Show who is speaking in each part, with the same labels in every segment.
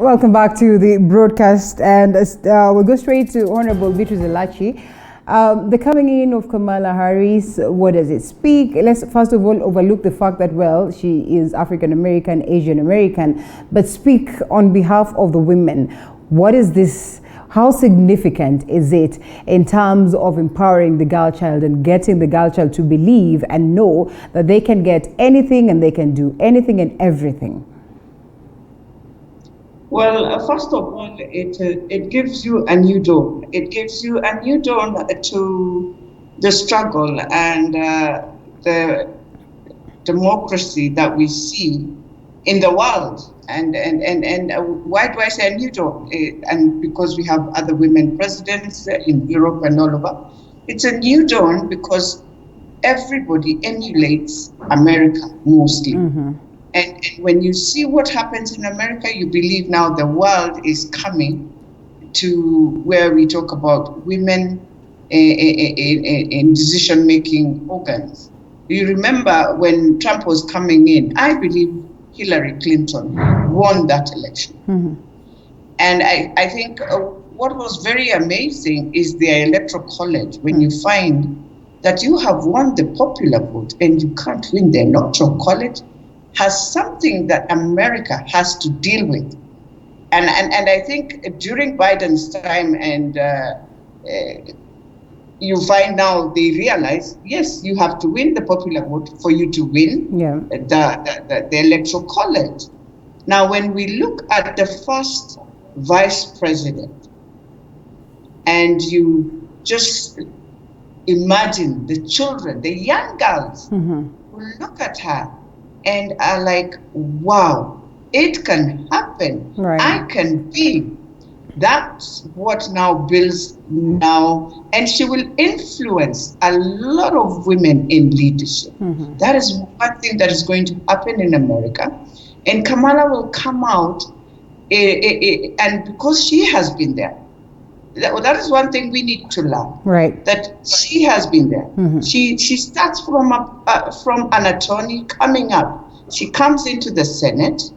Speaker 1: Welcome back to the broadcast, and we'll go straight to Honorable Beatrice Elachi. The coming in of Kamala Harris, what does it speak? Let's first of all overlook the fact that, well, she is African American, Asian American, but speak on behalf of the women. What is this? How significant is it in terms of empowering the girl child and getting the girl child to believe and know that they can get anything and they can do anything and everything?
Speaker 2: Well, first of all, it gives you a new dawn. It gives you a new dawn to the struggle and the democracy that we see in the world. And why do I say a new dawn? And because we have other women presidents in Europe and all over. It's a new dawn because everybody emulates America mostly. Mm-hmm. And when you see what happens in America, you believe now the world is coming to where we talk about women in decision-making organs. You remember when Trump was coming in, I believe Hillary Clinton won that election. Mm-hmm. And I think what was very amazing is the electoral college, when you find that you have won the popular vote and you can't win the electoral college, has something that America has to deal with. And I think during Biden's time, and you find now they realize, yes, you have to win the popular vote for you to win the electoral college. Now, when we look at the first vice president, and you just imagine the children, the young girls, who look at her and are like, wow, it can happen. Right. I can be. That's what now builds now. And she will influence a lot of women in leadership. Mm-hmm. That is one thing that is going to happen in America. And Kamala will come out, and because she has been there, that is one thing we need to learn. Right. That she has been there. Mm-hmm. She starts from an attorney coming up. She comes into the Senate,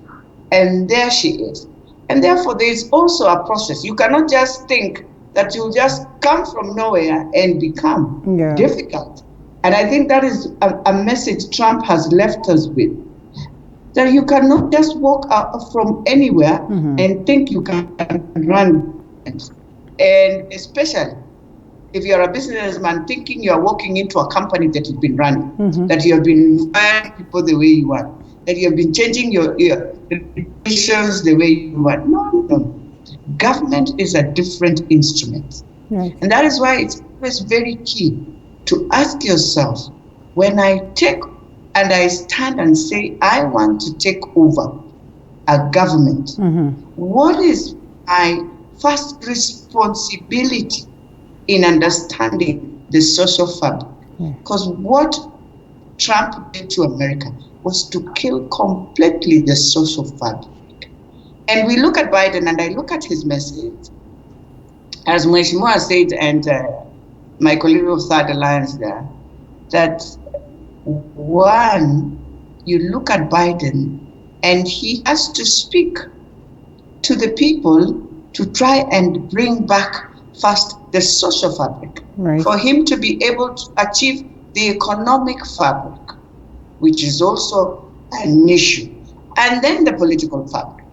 Speaker 2: and there she is. And therefore, there is also a process. You cannot just think that you'll just come from nowhere and become difficult. And I think that is a message Trump has left us with. That you cannot just walk out from anywhere and think you can run. And especially if you're a businessman thinking you're walking into a company that you've been running, that you have been firing people the way you want, that you have been changing your regulations the way you want. No. Government is a different instrument. Right. And that is why it's always very key to ask yourself, when I take and I stand and say, I want to take over a government, what is my first responsibility in understanding the social fabric? Because what Trump did to America was to kill completely the social fabric. And we look at Biden, and I look at his message, as Mheshimiwa said, and my colleague of Third Alliance there, that one, you look at Biden, and he has to speak to the people to try and bring back first the social fabric, for him to be able to achieve the economic fabric, which is also an issue, and then the political fabric.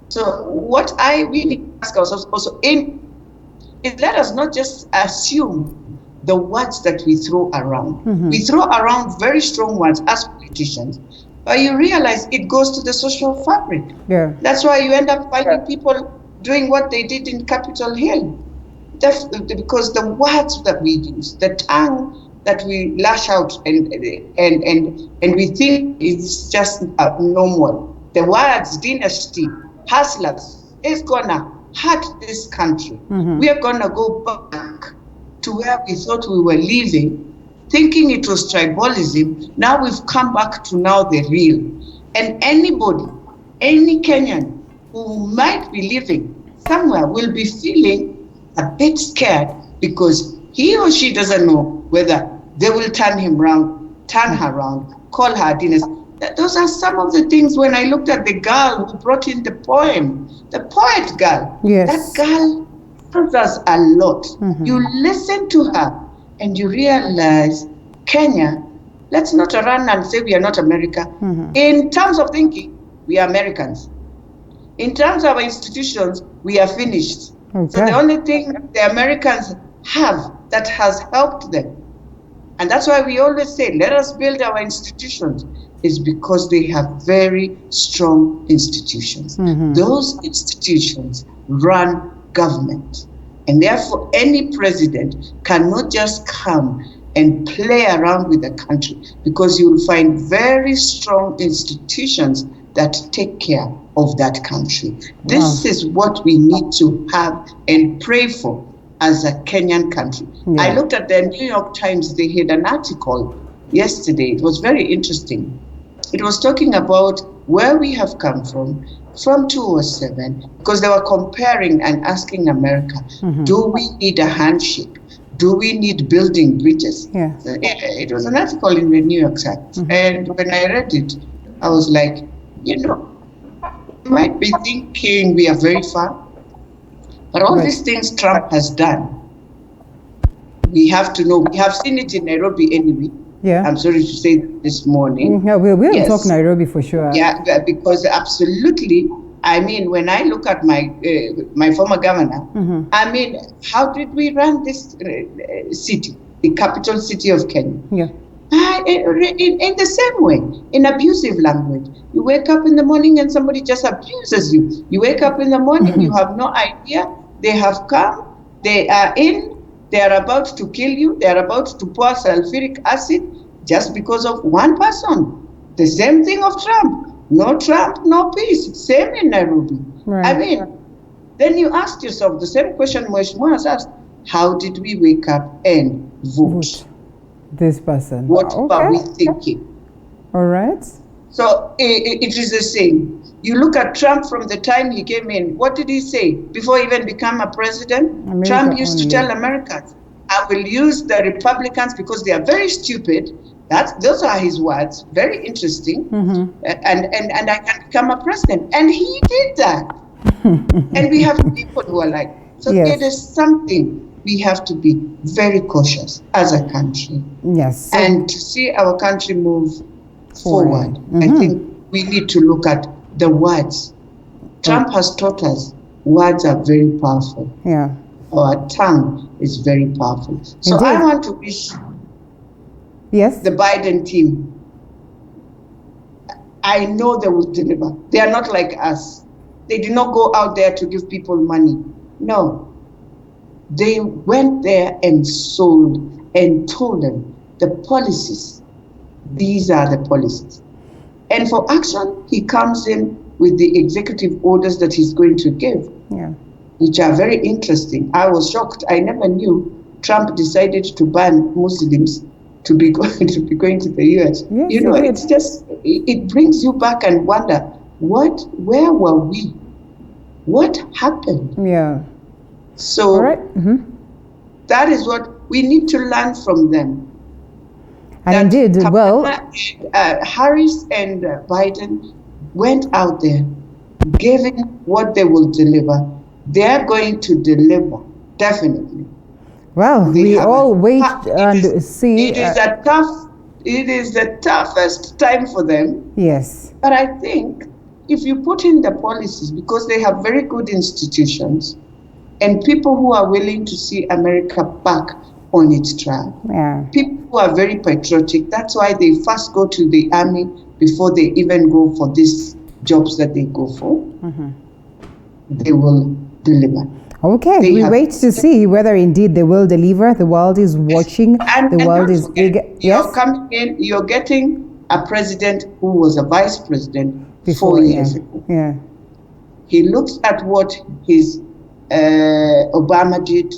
Speaker 2: So what I really ask ourselves also is let us not just assume the words that we throw around. We throw around very strong words as politicians, but you realize it goes to the social fabric. That's why you end up finding people doing what they did in Capitol Hill. Because the words that we use, the tongue that we lash out and we think it's just normal. The words dynasty, hustlers, is gonna hurt this country. We are gonna go back to where we thought we were living, thinking it was tribalism. Now we've come back to now the real. And anybody, any Kenyan who might be living somewhere will be feeling a bit scared because he or she doesn't know whether they will turn her around, call her dynasty. Those are some of the things. When I looked at the girl who brought in the poem, the poet girl,
Speaker 1: yes,
Speaker 2: that girl tells us a lot. You listen to her and you realize, Kenya, let's not run and say we are not America. In terms of thinking, we are Americans. In terms of our institutions, we are finished. Okay. So the only thing the Americans have that has helped them, and that's why we always say, let us build our institutions, is because they have very strong institutions. Those institutions run government. And therefore, any president cannot just come and play around with the country, because you will find very strong institutions that take care of that country. This is what we need to have and pray for as a Kenyan country. I looked at the New York Times. They had an article yesterday. It was very interesting. It was talking about where we have come from 2007, because they were comparing and asking America, do we need a handshake? Do we need building bridges? It was an article in the New York Times. And when I read it, I was like, you might be thinking we are very far, but all these things Trump has done, we have to know. We have seen it in Nairobi anyway. I'm sorry to say this morning.
Speaker 1: We'll talk Nairobi for sure.
Speaker 2: Because absolutely, I mean, when I look at my former governor, I mean, how did we run this city, the capital city of Kenya? In the same way, in abusive language. You wake up in the morning and somebody just abuses you. You wake up in the morning, you have no idea. They have come, they are about to kill you, they are about to pour sulfuric acid just because of one person. The same thing of Trump. No Trump, no peace. Same in Nairobi. I mean, then you ask yourself the same question Mheshimiwa has asked, how did we wake up and vote?
Speaker 1: This person.
Speaker 2: What are we thinking?
Speaker 1: All right.
Speaker 2: So it is the same. You look at Trump from the time he came in. What did he say before he even became a president? Trump used to tell Americans, I will use the Republicans because they are very stupid. Those are his words. Very interesting. And I can become a president. And he did that. And we have people who are like, so it is something we have to be very cautious as a country. And to see our country move forward, I think we need to look at the words. Trump has taught us words are very powerful. Our tongue is very powerful. So I want to wish the Biden team, I know they will deliver. They are not like us. They did not go out there to give people money. No. They went there and sold and told them the policies. These are the policies. And for action, he comes in with the executive orders that he's going to give, which are very interesting. I was shocked. I never knew Trump decided to ban Muslims to be going to the US. It's just, it brings you back and wonder, where were we? What happened? So that is what we need to learn from them.
Speaker 1: And indeed,
Speaker 2: Harris and Biden went out there, giving what they will deliver. They are going to deliver, definitely.
Speaker 1: Well, we all wait and see.
Speaker 2: It is the toughest time for them. But I think if you put in the policies, because they have very good institutions, and people who are willing to see America back on its track. People who are very patriotic. That's why they first go to the army before they even go for these jobs that they go for. They will deliver.
Speaker 1: We wait to see whether indeed they will deliver. The world is watching. The world is eager.
Speaker 2: You're coming in, you're getting a president who was a vice president 4 years ago. He looks at what his Obama did.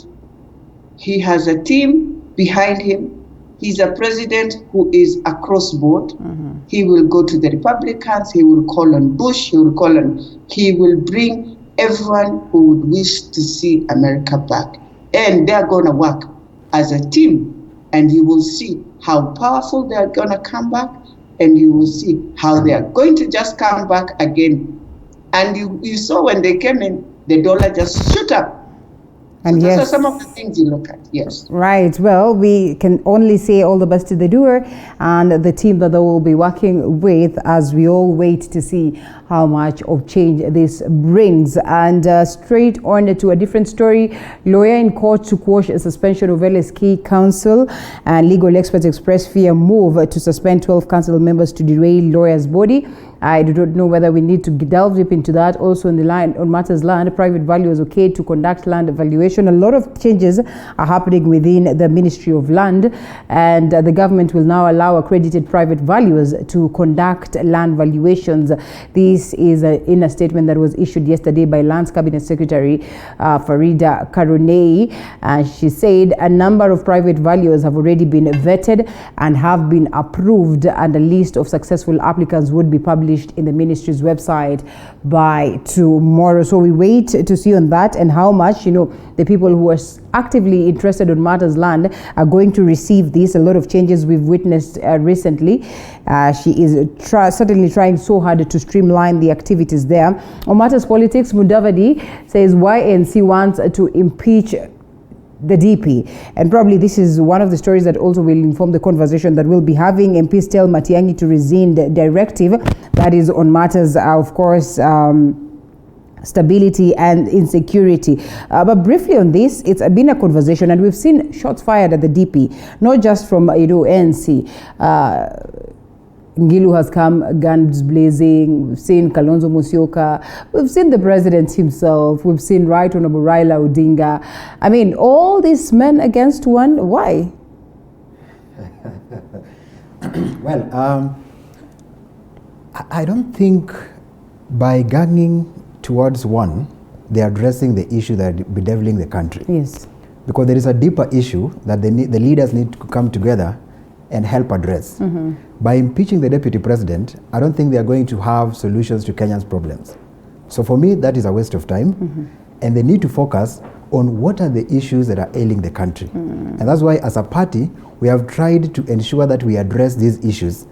Speaker 2: He has a team behind him. He's a president who is across board. He will go to the Republicans. He will call on Bush. He will bring everyone who would wish to see America back. And they're going to work as a team. And you will see how powerful they're going to come back and you will see how they are going to just come back again. And you saw when they came in, the dollar just shoot up.
Speaker 1: And
Speaker 2: so
Speaker 1: yes,
Speaker 2: those are some of the things you look at, yes.
Speaker 1: Right. Well, we can only say all the best to the doer and the team that they will be working with as we all wait to see how much of change this brings. And straight on to a different story, lawyer in court to quash a suspension of LSK counsel, and legal experts express fear move to suspend 12 council members to derail lawyer's body. I do not know whether we need to delve deep into that. Also on the line, on matters land, private value is okay to conduct land evaluation. A lot of changes are happening within the Ministry of Land, and the government will now allow accredited private valuers to conduct land valuations. This is in a statement that was issued yesterday by Lands Cabinet Secretary Farida Karunei. She said a number of private valuers have already been vetted and have been approved, and a list of successful applicants would be published in the ministry's website by tomorrow. So we wait to see on that and how much, the people who are actively interested on matters land are going to receive this. A lot of changes we've witnessed recently. She is certainly trying so hard to streamline the activities there. On matters politics, Mudavadi says YNC wants to impeach the DP, and probably this is one of the stories that also will inform the conversation that we'll be having. MPs tell Matiang'i to rescind the directive. That is on matters, of course, stability and insecurity. But briefly on this, it's been a conversation, and we've seen shots fired at the DP, not just from ANC. Ngilu has come guns blazing. We've seen Kalonzo Musyoka. We've seen the president himself. We've seen Right Honorable Raila Odinga. I mean, all these men against one. Why?
Speaker 3: Well, I don't think by ganging towards one, they're addressing the issue that is bedeviling the country.
Speaker 1: Yes.
Speaker 3: Because there is a deeper issue that the leaders need to come together and help address.
Speaker 1: Mm-hmm.
Speaker 3: By impeaching the deputy president, I don't think they are going to have solutions to Kenya's problems. So for me, that is a waste of time. Mm-hmm. And they need to focus on what are the issues that are ailing the country. Mm-hmm. And that's why as a party, we have tried to ensure that we address these issues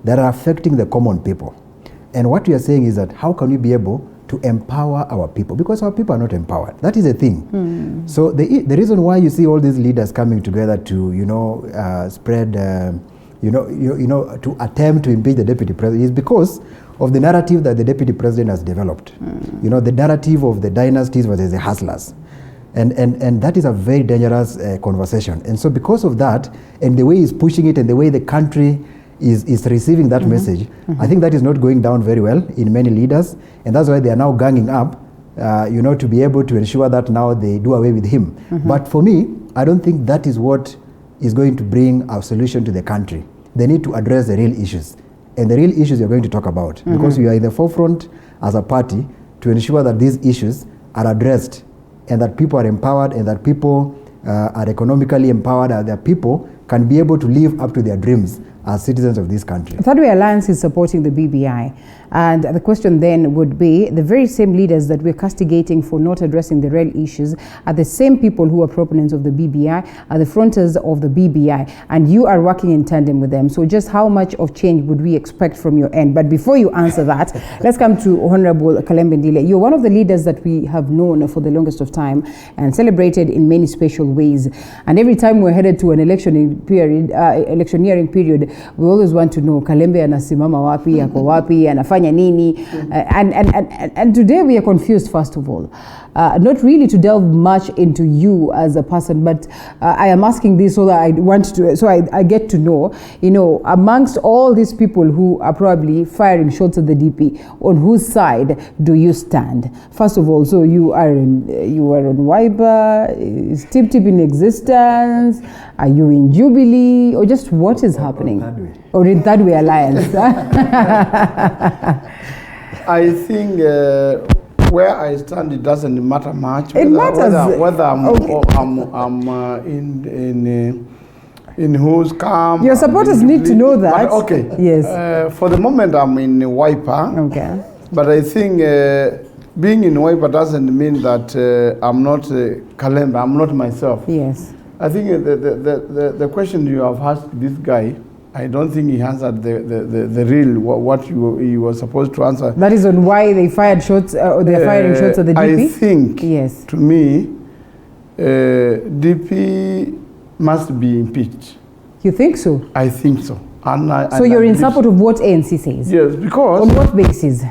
Speaker 3: that are affecting the common people. And what we are saying is that how can we be able to empower our people? Because our people are not empowered. That is the thing. Mm. So the reason why you see all these leaders coming together to, spread, to attempt to impeach the deputy president is because of the narrative that the deputy president has developed. Mm. The narrative of the dynasties versus the hustlers. And that is a very dangerous conversation. And so because of that, and the way he's pushing it and the way the country is receiving that message, I think that is not going down very well in many leaders, and that's why they are now ganging up, to be able to ensure that now they do away with him. But for me, I don't think that is what is going to bring a solution to the country. They need to address the real issues, and the real issues you're going to talk about, because we are in the forefront as a party to ensure that these issues are addressed, and that people are empowered, and that people are economically empowered, and that people can be able to live up to their dreams as citizens of this country.
Speaker 1: Third Way Alliance is supporting the BBI. And the question then would be, the very same leaders that we're castigating for not addressing the real issues are the same people who are proponents of the BBI, are the fronters of the BBI, and you are working in tandem with them. So just how much of change would we expect from your end? But before you answer that, let's come to Honorable Kalembe Ndile. You're one of the leaders that we have known for the longest of time and celebrated in many special ways. And every time we're headed to an electioneering period, we always want to know Kalembe anasimama wapi, yako wapi, anafanya nini, and today we are confused. First of all, not really to delve much into you as a person, but I am asking this so that I get to know, amongst all these people who are probably firing shots at the DP, on whose side do you stand? First of all, so you are on Wiper, is Tip in existence? Are you in Jubilee, or just what is happening? Or in Third Way Alliance?
Speaker 4: I think where I stand, it doesn't matter much.
Speaker 1: It matters
Speaker 4: whether I'm in whose camp.
Speaker 1: Your supporters need to know that.
Speaker 4: But okay.
Speaker 1: Yes.
Speaker 4: For the moment, I'm in Wiper.
Speaker 1: Okay.
Speaker 4: But I think being in Wiper doesn't mean that I'm not Kalembe. I'm not myself.
Speaker 1: Yes.
Speaker 4: I think the question you have asked this guy I don't think he answered the real what he was supposed to answer.
Speaker 1: That is on why they fired shots, or they're firing shots at the DP?
Speaker 4: I think,
Speaker 1: yes.
Speaker 4: To me, DP must be impeached.
Speaker 1: You think so?
Speaker 4: I think so.
Speaker 1: So you're in support of what ANC says?
Speaker 4: Yes, because...
Speaker 1: On what basis?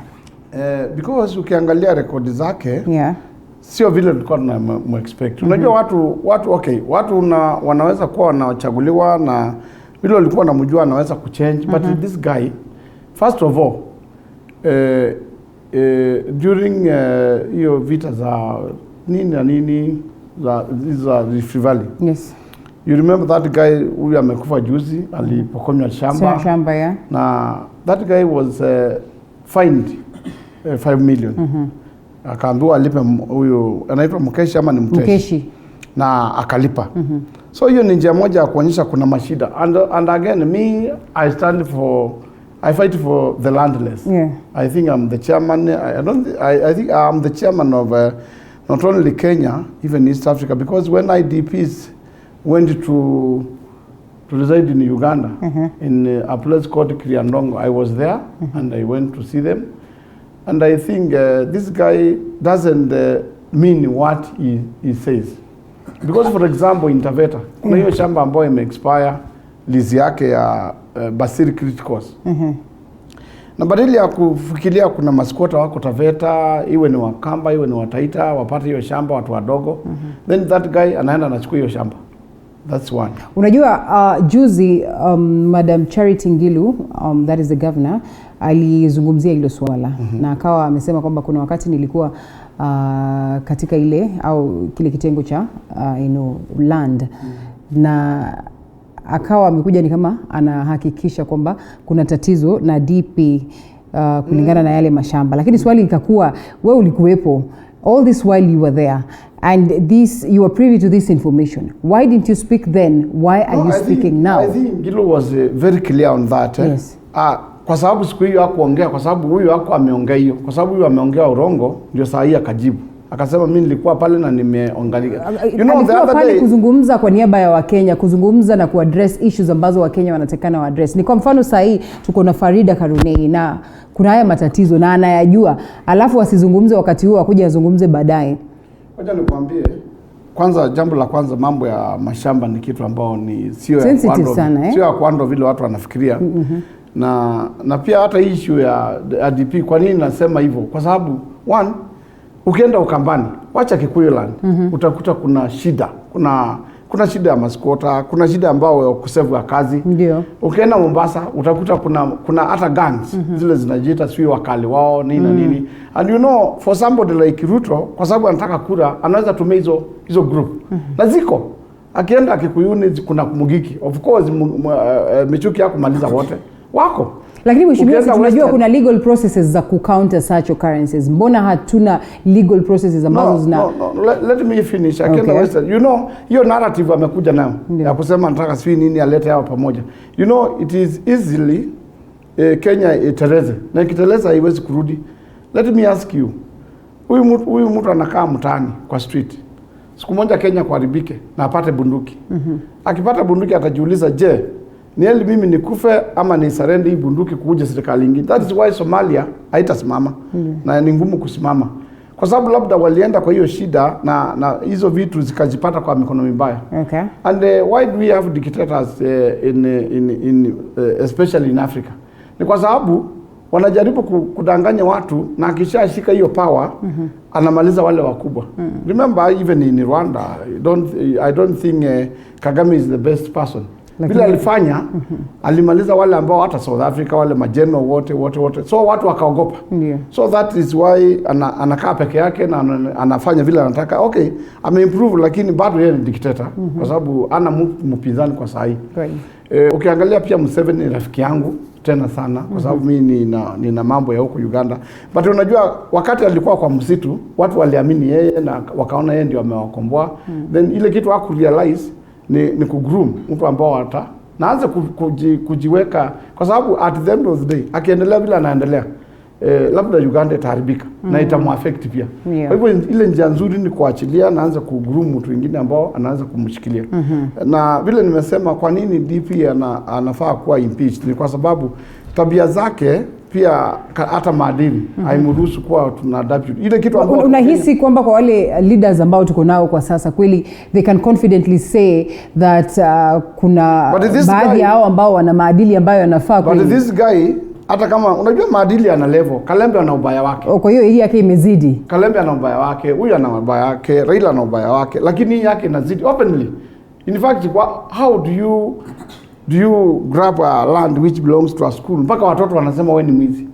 Speaker 4: Because ukiangalia rekodi zake,
Speaker 1: yeah,
Speaker 4: sio vile tulikuwa tunamexpect. Unajua watu wanaweza kuwa wanachaguliwa na vile walikuwa wanamjua anaweza kuchange, but this guy, first of all, during hiyo vita za nini za Rift Valley.
Speaker 1: Yes.
Speaker 4: You remember that guy huyu amekufa juzi, alipokonywa shamba.
Speaker 1: Yeah.
Speaker 4: Na that guy was fined 5 million. Akaambiwa alipe, huyu anaitwa Mukeshi ama ni Mukeshi. Na akalipa. So hiyo ni njia moja ya kuonyesha kuna mashida. And again, me, I fight for the landless.
Speaker 1: Yeah.
Speaker 4: I think I'm the chairman. I think I'm the chairman of not only Kenya, even East Africa, because when IDPs went to reside in Uganda, in a place called Kriandongo, I was there and I went to see them. And I think this guy doesn't mean what he says. Because for example, in Taveta, kuna hiyo shamba ambayo ime-expire lease yake ya Basiri Criticals. Na badala ya kufikiria kuna maskota wako Taveta, iwe ni Wakamba, iwe ni Wataita, wapate hiyo shamba watu wadogo, then that guy anaenda anachukua hiyo shamba. That's one.
Speaker 1: Unajua juzi Madam Charity Ngilu, that is the governor, alizungumzia hilo swala na akawa amesema kwamba kuna wakati nilikuwa katika ile au kile kitengo cha land na akawa amekuja ni kama anahakikisha kwamba kuna tatizo na DP kulingana na yale mashamba, lakini swali ikakuwa wewe ulikuwepo all this while you were there and you were privy to this information, why didn't you speak then? Why are you speaking now?
Speaker 4: I think Gilo was very clear on that.
Speaker 1: Yes.
Speaker 4: Kwa sababu siku hiyo hakuongea, kwa sababu huyu hako ameongea hiyo, kwa sababu huyu ameongea urongo, ndio saa hii akajibu akasema mimi nilikuwa pale na nimeangalia. You know, the other day
Speaker 1: kuzungumza kwa niaba ya Wakenya, kuzungumza na kuaddress issues ambazo Wakenya wanatakana waaddress. Ni kwa mfano saa hii tuko na Farida Karunei na kuna haya matatizo na anayajua, alafu asizungumze wakati huo akuja azungumze baadaye.
Speaker 4: Wacha nikwambie, kwanza jambo la kwanza, mambo ya mashamba ni kitu ambao ni sio ya kwando vile watu wanafikiria. Na pia hata issue ya ADP, kwa nini nasema hivyo? Kwa sababu one, ukienda Ukambani, wacha Kikuyu land, utakuta kuna shida. Kuna shida ya maskota, kuna shida ambao ya kusevu ya kazi.
Speaker 1: Ndio.
Speaker 4: Ukienda Mombasa, utakuta kuna hata gangs, zile zinajiita sio wakali wao nini. And you know, for somebody like Ruto, kwa sababu anataka kura, anaweza tumia hizo group. Na ziko. Akienda Kikuyuni kuna Mugiki. Of course, Michuki yako maliza wote. Wako.
Speaker 1: Lakini mheshimiwa, tunajua kuna legal processes za counter such occurrences. Mbona hatuna legal processes ambazo zina
Speaker 4: let me finish. Akienda Western, you know, hiyo narrative amekuja nayo ya kusema nataka sisi nini alete hao pamoja. You know, it is easily Kenya itereze. Na ikiteleza haiwezi kurudi. Let me ask you. Huyu mtu anakaa mtaani kwa street. Siku moja Kenya kuharibike na apate bunduki. Akipata bunduki atajiuliza, je, ni heli mimi nikufe ama ni surrender hii bunduki kuja serikali nyingine? That is why Somalia haitasimama na ni ngumu kusimama. Kwa sababu labda walienda kwa hiyo shida na hizo vitu zikajipata kwa mikono mibaya.
Speaker 1: Okay.
Speaker 4: And why do we have dictators especially in Africa? Ni kwa sababu wanajaribu kudanganya watu na akishashika hiyo power anamaliza wale wakubwa. Remember even in Rwanda, I don't think Kagame is the best person. Bila alifanya alimaliza wale ambao hata South Africa wale majeno wote. So watu wakaogopa. So that is why anakaa peke yake na anafanya vile anataka. Okay, ameimprove lakini bado yeye ni dictator kwa sababu ana mpinzani kwa saa hii. Ukiangalia pia Museveni rafiki yangu tena sana kwa sababu mimi nina mambo ya huko Uganda. But unajua wakati alikuwa kwa msitu, watu waliamini yeye na wakaona yeye ndio amewakomboa. Then ile kitu haku realize ni kugroom mtu ambao naanza kujiweka, kwa sababu at the end of the day akiendelea bila anaendelea labda Uganda itaharibika na itamuaffect pia. Kwa hivyo ile njia nzuri ni kuachilia na anza kugurumu mtu mwingine ambao anaanza kumshikilia. Na vile nimesema kwa nini DP anafaa kuwa impeached ni kwa sababu tabia zake pia hata maadili haimruhusu kuwa tuna deputy. Ile kitu ambao
Speaker 1: unahisi kwamba kwa wale leaders ambao tuko nao kwa sasa kweli they can confidently say that kuna baadhi yao ambao wana maadili ambayo yanafaa kweli.
Speaker 4: But this guy hata kama unajua maadili ana level, Kalembe ana ubaya wake.
Speaker 1: Kwa hiyo hii yake imezidi.
Speaker 4: Kalembe ana ubaya wake, huyu ana ubaya wake, Raila ana ubaya wake, lakini hii yake inazidi openly. In fact, how do you grab a land which belongs to a school mpaka watoto wanasema wewe ni mwizi?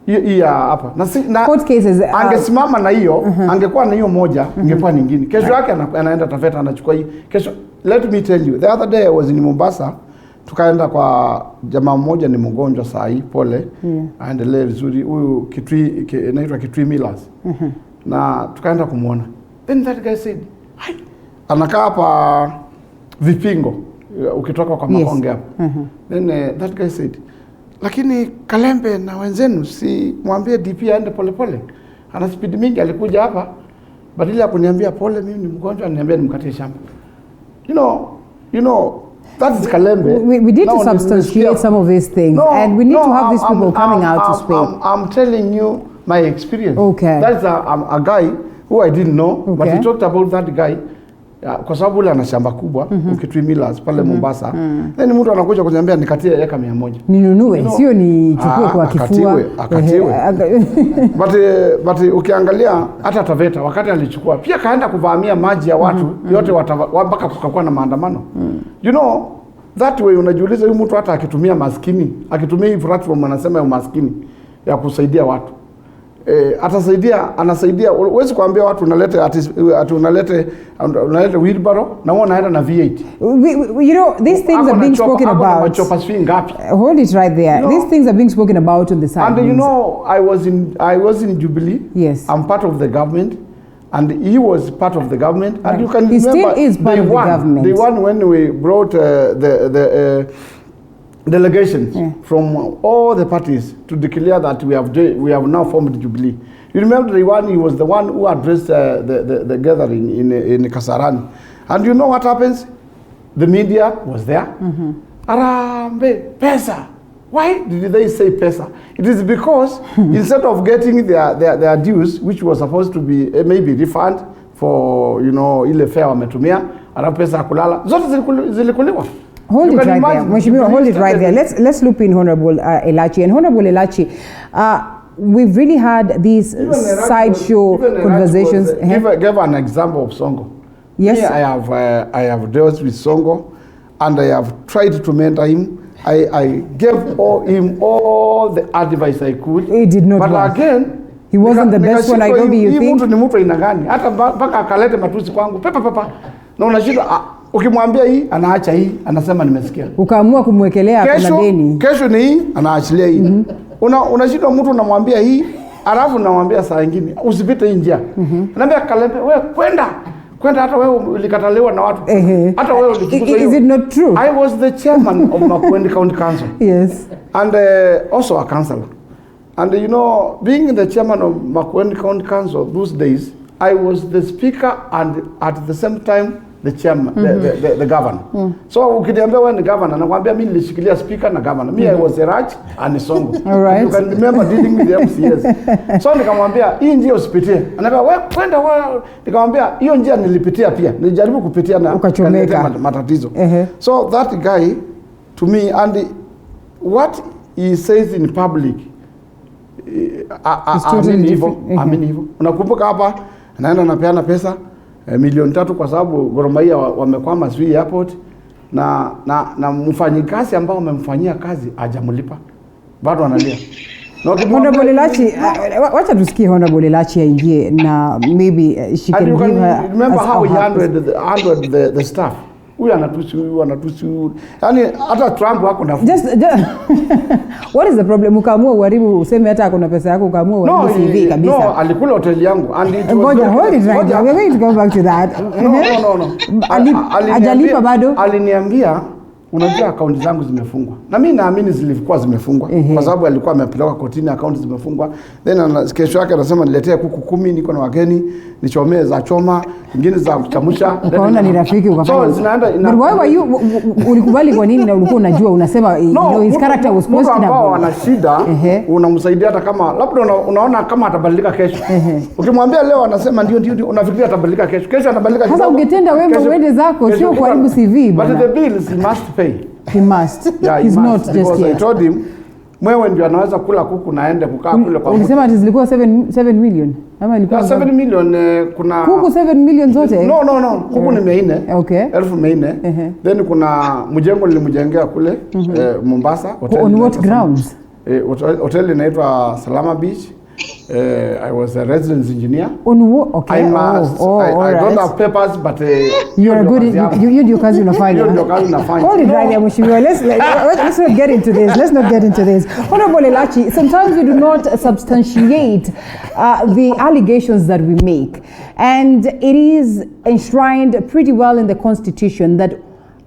Speaker 4: Hiyo hapa. Na
Speaker 1: court cases
Speaker 4: angesimama na hiyo, angekuwa na hiyo moja, ingekuwa nyingine. Kesho yake anaenda Taveta anachukua hii. Kesho, let me tell you, the other day I was in Mombasa. Tukaenda kwa jamaa mmoja ni mgonjwa saa hii, pole. Aendelee vizuri. Huyu inaitwa Kitui Millers. Na tukaenda kumuona. Then that guy said, "Hai, anakaa hapa Vipingo ukitoka kwa Makonge hapo." Then that guy said, "Lakini Kalembe na wenzenu si mwambie DP aende pole pole. Ana speed mingi, alikuja hapa badala ya kuniambia pole mimi ni mgonjwa ananiambia nimkatie shamba." You know that is Kalembe.
Speaker 1: We need to substantiate some of these things, and we need to have these people coming out to speak.
Speaker 4: I'm telling you my experience.
Speaker 1: Okay.
Speaker 4: That's a guy who I didn't know, but he talked about that guy. Kwa sababu ule ana shamba kubwa Kitui Millers pale Mombasa. Then mtu anakuja kuniambia nikatie eka 100.
Speaker 1: Ninunue, sio nichukue kwa kifua.
Speaker 4: Akatiwe. But ukiangalia hata Taveta wakati alichukua pia kaenda kuvamia maji ya watu yote mpaka kukakuwa na maandamano. You know that way unajiuliza huyu mtu hata akitumia maskini, akitumia hii platform anasema ya maskini ya kusaidia watu. Anasaidia huwezi kuambia watu unalete wheelbarrow na wao naenda na V8.
Speaker 1: You know these things are being spoken about. Hold it right there. These things are being spoken about on the side.
Speaker 4: And you know I was in Jubilee.
Speaker 1: Yes.
Speaker 4: I'm part of the government and he was part of the government. And you can
Speaker 1: he
Speaker 4: remember
Speaker 1: still is part of the government.
Speaker 4: The one when we brought the delegations from all the parties to declare that we have now formed Jubilee. You remember the one, he was the one who addressed the gathering in Kasarani. And you know what happens? The media was there. Arambe, pesa. Why did they say pesa? It is because instead of getting their dues, which was supposed to be maybe refund for, ile fare wametumia, ara pesa kulala, zote zilikuliwa.
Speaker 1: Hold it right there, Mheshimiwa, hold it right there. Let's loop in Honorable Elachi. And Honorable Elachi, we've really had these sideshow conversations.
Speaker 4: Give an example of Songo.
Speaker 1: Yes.
Speaker 4: Me, I have dealt with Songo, and I have tried to mentor him. I gave him all the advice I could.
Speaker 1: He did not.
Speaker 4: But again,
Speaker 1: he wasn't the best one. I don't be. You think?
Speaker 4: Mtu ni mtu aina gani? Hata mpaka akalete matusi kwangu. Papa. Na unashida ukimwambia hii anaacha hii anasema nimesikia.
Speaker 1: Ukaamua kumwekelea kuna deni.
Speaker 4: Kesho ni hii anaachilia hii. Unashida mtu unamwambia hii alafu unamwambia saa nyingine usipite hii njia. Anaambia Kalembe wewe kwenda hata wewe ulikataliwa na watu. Hata wewe ulichukuzwa hiyo.
Speaker 1: Is it not true?
Speaker 4: I was the chairman of Makueni County Council.
Speaker 1: Yes.
Speaker 4: And also a councillor. And being the chairman of Makueni County Council those days, I was the speaker and at the same time the chairman, the governor. So ukiniambia wewe ni governor, nakwambia mimi nilishikilia speaker na governor. Me I was Elachi and Songo.
Speaker 1: Right.
Speaker 4: You can remember dealing with the MCS. So nikamwambia hii njia usipitie. Anambia wewe kwenda wewe. Nikamwambia hiyo njia nilipitia pia. Nilijaribu kupitia na
Speaker 1: ukachomeka
Speaker 4: matatizo. So that guy to me and what he says in public amini hivyo. Unakumbuka hapa anaenda anapeana pesa milioni 3 kwa sababu Gor Mahia wamekwama Sui Airport na mfanyikazi ambao wamemfanyia kazi hajamlipa. Bado analia.
Speaker 1: Honorable Elachi, wacha tusikie Honorable Elachi aingie na maybe she can give her.
Speaker 4: Remember how he handled the staff. Huyu anatusi. Yaani hata Trump wako na
Speaker 1: What is the problem? Ukaamua uharibu useme hata kuna pesa yako ukaamua uharibu CV kabisa.
Speaker 4: No, alikula hoteli yangu and it
Speaker 1: was hold it right there. We're going to go back to that.
Speaker 4: No.
Speaker 1: Ajalipa bado.
Speaker 4: Aliniambia unajua akaunti zangu zimefungwa. Na mimi naamini zilikuwa zimefungwa kwa sababu alikuwa amepeleka kotini akaunti zimefungwa. Then kesho yake anasema niletee kuku 10 niko na wageni, nichomee za choma, nyingine za kuchamusha.
Speaker 1: Ukaona ni rafiki ukafanya.
Speaker 4: So zinaenda
Speaker 1: But why were you ulikubali kwa nini na ulikuwa unajua unasema his character was questionable.
Speaker 4: Ambao wana shida unamsaidia hata kama labda unaona kama atabadilika kesho. Ukimwambia leo anasema ndio unafikiria atabadilika kesho. Kesho atabadilika kesho.
Speaker 1: Sasa ungetenda wema uende zako sio kuharibu CV bwana.
Speaker 4: But the bills he must pay.
Speaker 1: He must.
Speaker 4: Yeah,
Speaker 1: he's not just
Speaker 4: because
Speaker 1: here.
Speaker 4: I told him mwewe ndio anaweza kula kuku naende kukaa kule kwa.
Speaker 1: Ulisema ati zilikuwa 7 million ama ilikuwa
Speaker 4: 7 million kuna
Speaker 1: kuku 7 million zote?
Speaker 4: No kuku ni 400.
Speaker 1: Okay.
Speaker 4: 1400. Then kuna mjengo nilimjengea kule Mombasa
Speaker 1: hotel. On what grounds?
Speaker 4: Hotel inaitwa Salama Beach. I was a residence engineer.
Speaker 1: On what? Okay.
Speaker 4: I don't have papers, but
Speaker 1: you are good. You do kazi unafanya. Hold it right there, Mheshimiwa. Let's not get into this. Let's not get into this. Honorable Elachi, sometimes we do not substantiate the allegations that we make, and it is enshrined pretty well in the Constitution that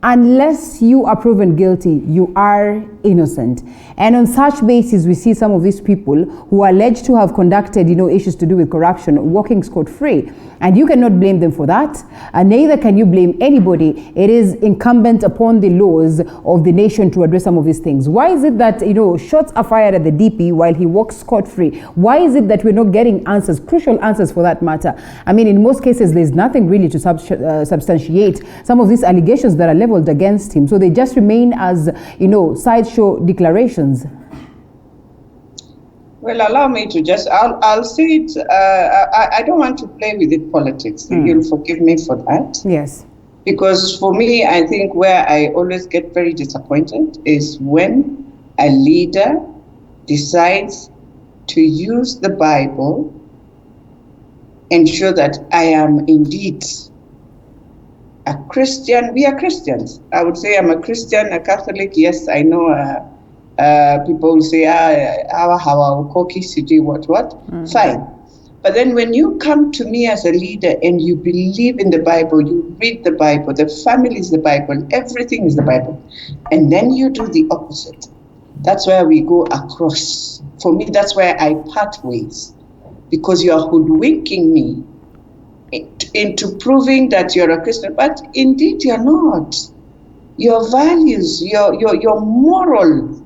Speaker 1: unless you are proven guilty, you are innocent. And on such basis, we see some of these people who are alleged to have conducted, issues to do with corruption, walking scot-free. And you cannot blame them for that. And neither can you blame anybody. It is incumbent upon the laws of the nation to address some of these things. Why is it that, shots are fired at the DP while he walks scot-free? Why is it that we're not getting answers, crucial answers for that matter? I mean, in most cases, there's nothing really to substantiate some of these allegations that are leveled against him. So they just remain as, sideshow declarations.
Speaker 2: Well, allow me to I'll say it. I don't want to play with it politics. You'll forgive me for that.
Speaker 1: Yes.
Speaker 2: Because for me, I think where I always get very disappointed is when a leader decides to use the Bible and show that I am indeed a Christian. We are Christians. I would say I'm a Christian, a Catholic. Yes, I know people will say, what? Fine. But then when you come to me as a leader and you believe in the Bible, you read the Bible, the family is the Bible, everything is the Bible, and then you do the opposite, that's where we go across. For me, that's where I part ways, because you are hoodwinking me into proving that you're a Christian, but indeed you're not. Your values, your moral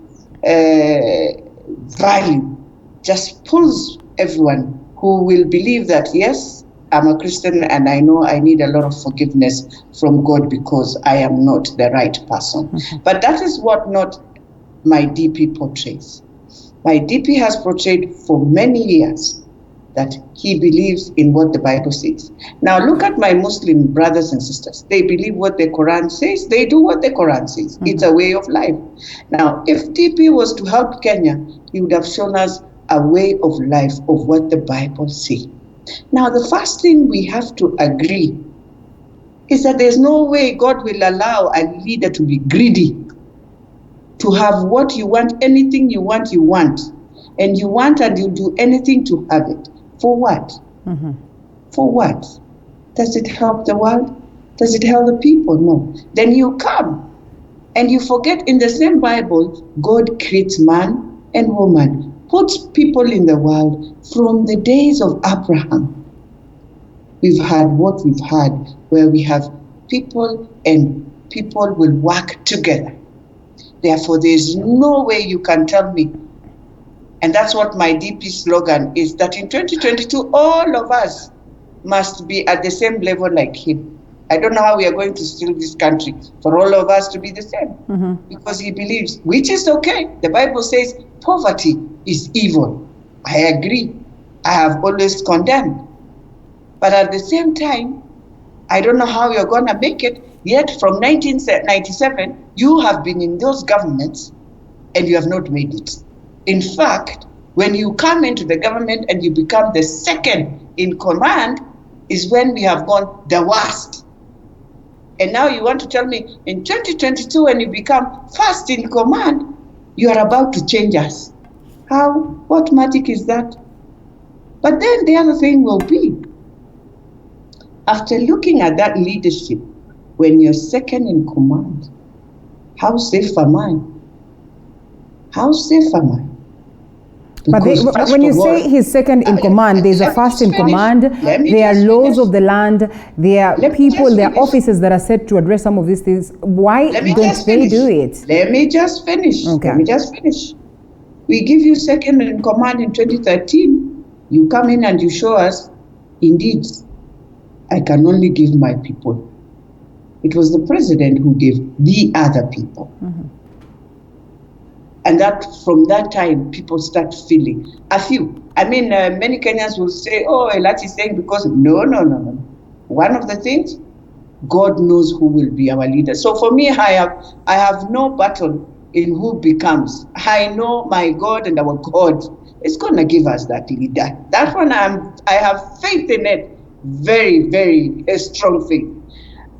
Speaker 2: value just pulls everyone who will believe that, yes, I'm a Christian and I know I need a lot of forgiveness from God because I am not the right person. But that is what not my DP portrays. My DP has portrayed for many years that he believes in what the Bible says. Now look at my Muslim brothers and sisters. They believe what the Quran says. They do what the Quran says. It's a way of life. Now, if DP was to help Kenya, he would have shown us a way of life of what the Bible says. Now, the first thing we have to agree is that there's no way God will allow a leader to be greedy, to have what you want, anything you want, and you want and you do anything to have it. For what? For what? Does it help the world? Does it help the people? No. Then you come and you forget in the same Bible, God creates man and woman, puts people in the world from the days of Abraham. We've had what we've had, where we have people and people will work together. Therefore, there's no way you can tell me. And that's what my DP slogan is, that in 2022, all of us must be at the same level like him. I don't know how we are going to steal this country for all of us to be the same. Because he believes, which is okay. The Bible says poverty is evil. I agree. I have always condemned. But at the same time, I don't know how you're going to make it. Yet from 1997, you have been in those governments and you have not made it. In fact, when you come into the government and you become the second in command is when we have gone the worst. And now you want to tell me in 2022 when you become first in command, you are about to change us. How? What magic is that? But then the other thing will be, after looking at that leadership, when you're second in command, how safe am I? How safe am I?
Speaker 1: But when you say he's second in command, there's a first in command, there are laws of the land, there are people, there are officers that are set to address some of these things. Why don't they do it?
Speaker 2: Let me just finish.
Speaker 1: Okay.
Speaker 2: Let me just finish. We give you second in command in 2013. You come in and you show us, indeed, I can only give my people. It was the president who gave the other people. Mm-hmm. And that from that time, people start feeling a few. I mean, many Kenyans will say, oh, Elachi is saying because, no. One of the things, God knows who will be our leader. So for me, I have no battle in who becomes. I know my God and our God is going to give us that leader. That one, I have faith in it, very, very strong faith.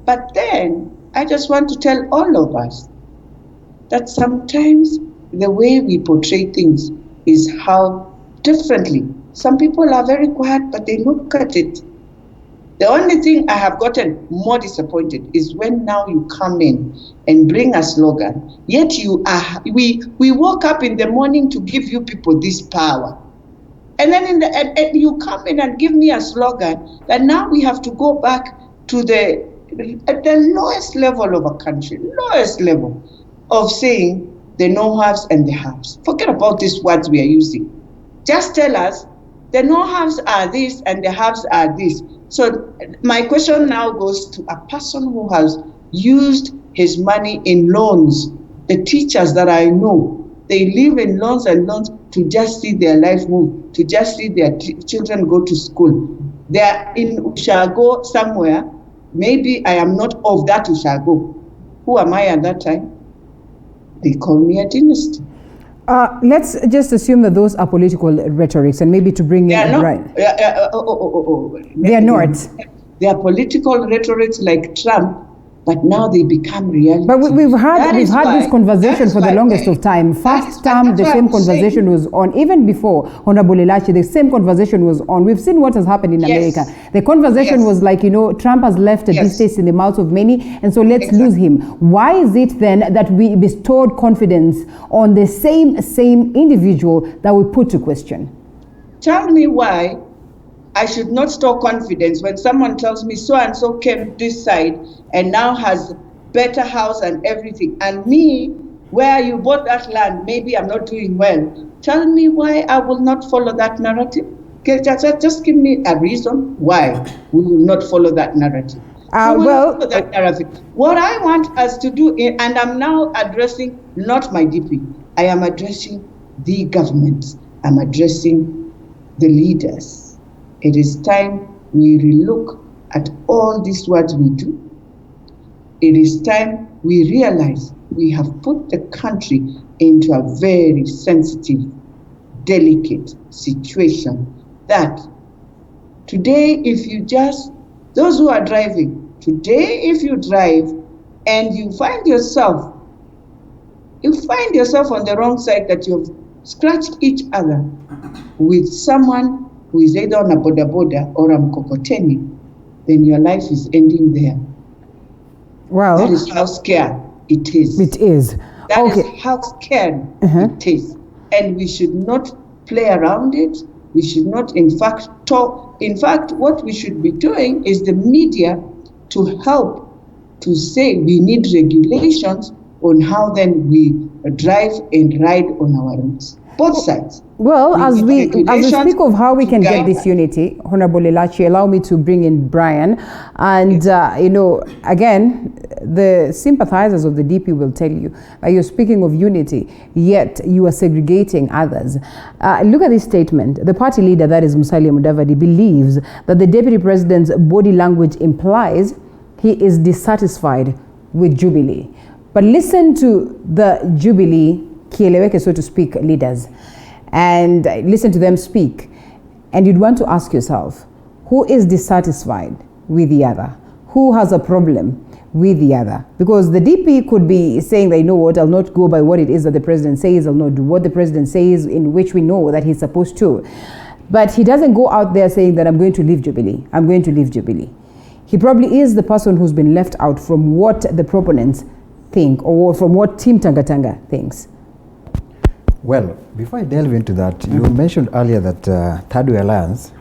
Speaker 2: But then, I just want to tell all of us that sometimes the way we portray things is how differently. Some people are very quiet, but they look at it. The only thing I have gotten more disappointed is when now you come in and bring a slogan, yet we woke up in the morning to give you people this power. And then and you come in and give me a slogan that now we have to go back to at the lowest level of a country, lowest level of saying the no-haves and the haves. Forget about these words we are using. Just tell us the no-haves are this and the haves are this. So my question now goes to a person who has used his money in loans. The teachers that I know, they live in loans and loans to just see their life move, to just see their children go to school. They are in Ushago somewhere. Maybe I am not of that Ushago. Who am I at that time? They call me a dynasty.
Speaker 1: Let's just assume that those are political rhetorics, and maybe to bring in right. They are not.
Speaker 2: They are political rhetorics like Trump, but now they become reality.
Speaker 1: But we've had this conversation for the longest of time. First term, the same conversation was on. Even before Honorable Elachi, the same conversation was on. We've seen what has happened in America. The conversation was like, Trump has left a distaste in the mouths of many, and so let's lose him. Why is it then that we bestowed confidence on the same individual that we put to question?
Speaker 2: Tell me why I should not store confidence when someone tells me so-and-so came this side and now has better house and everything. And me, where you bought that land, maybe I'm not doing well. Tell me why I will not follow that narrative. Just give me a reason why we will not follow that narrative. What I want us to do, and I'm now addressing not my DP, I am addressing the government. I'm addressing the leaders. It is time we relook at all these words we do. It is time we realize we have put the country into a very sensitive, delicate situation that today, those who are driving, today if you drive and you find yourself on the wrong side that you've scratched each other with someone who is either on a boda or a mkokoteni, then your life is ending there.
Speaker 1: Well,
Speaker 2: that is how scared it is.
Speaker 1: It is.
Speaker 2: That is how scared it is. And we should not play around it. We should not, in fact, talk. In fact, what we should be doing is the media to help to say we need regulations on how then we drive and ride on our roads. Both sides.
Speaker 1: Well, as we speak of how we can get this unity, Honorable Elachi, allow me to bring in Brian. And, again, the sympathizers of the DP will tell you that you're speaking of unity, yet you are segregating others. Look at this statement. The party leader, that is Musalia Mudavadi, believes that the deputy president's body language implies he is dissatisfied with Jubilee. But listen to the Jubilee kieleweke, so to speak, leaders, and listen to them speak, and you'd want to ask yourself, who is dissatisfied with the other? Who has a problem with the other? Because the DP could be saying that, I'll not go by what it is that the president says, I'll not do what the president says, in which we know that he's supposed to. But he doesn't go out there saying that I'm going to leave Jubilee. I'm going to leave Jubilee. He probably is the person who's been left out from what the proponents think, or from what Team Tangatanga thinks?
Speaker 3: Well, before I delve into that, you mentioned earlier that Third Way Alliance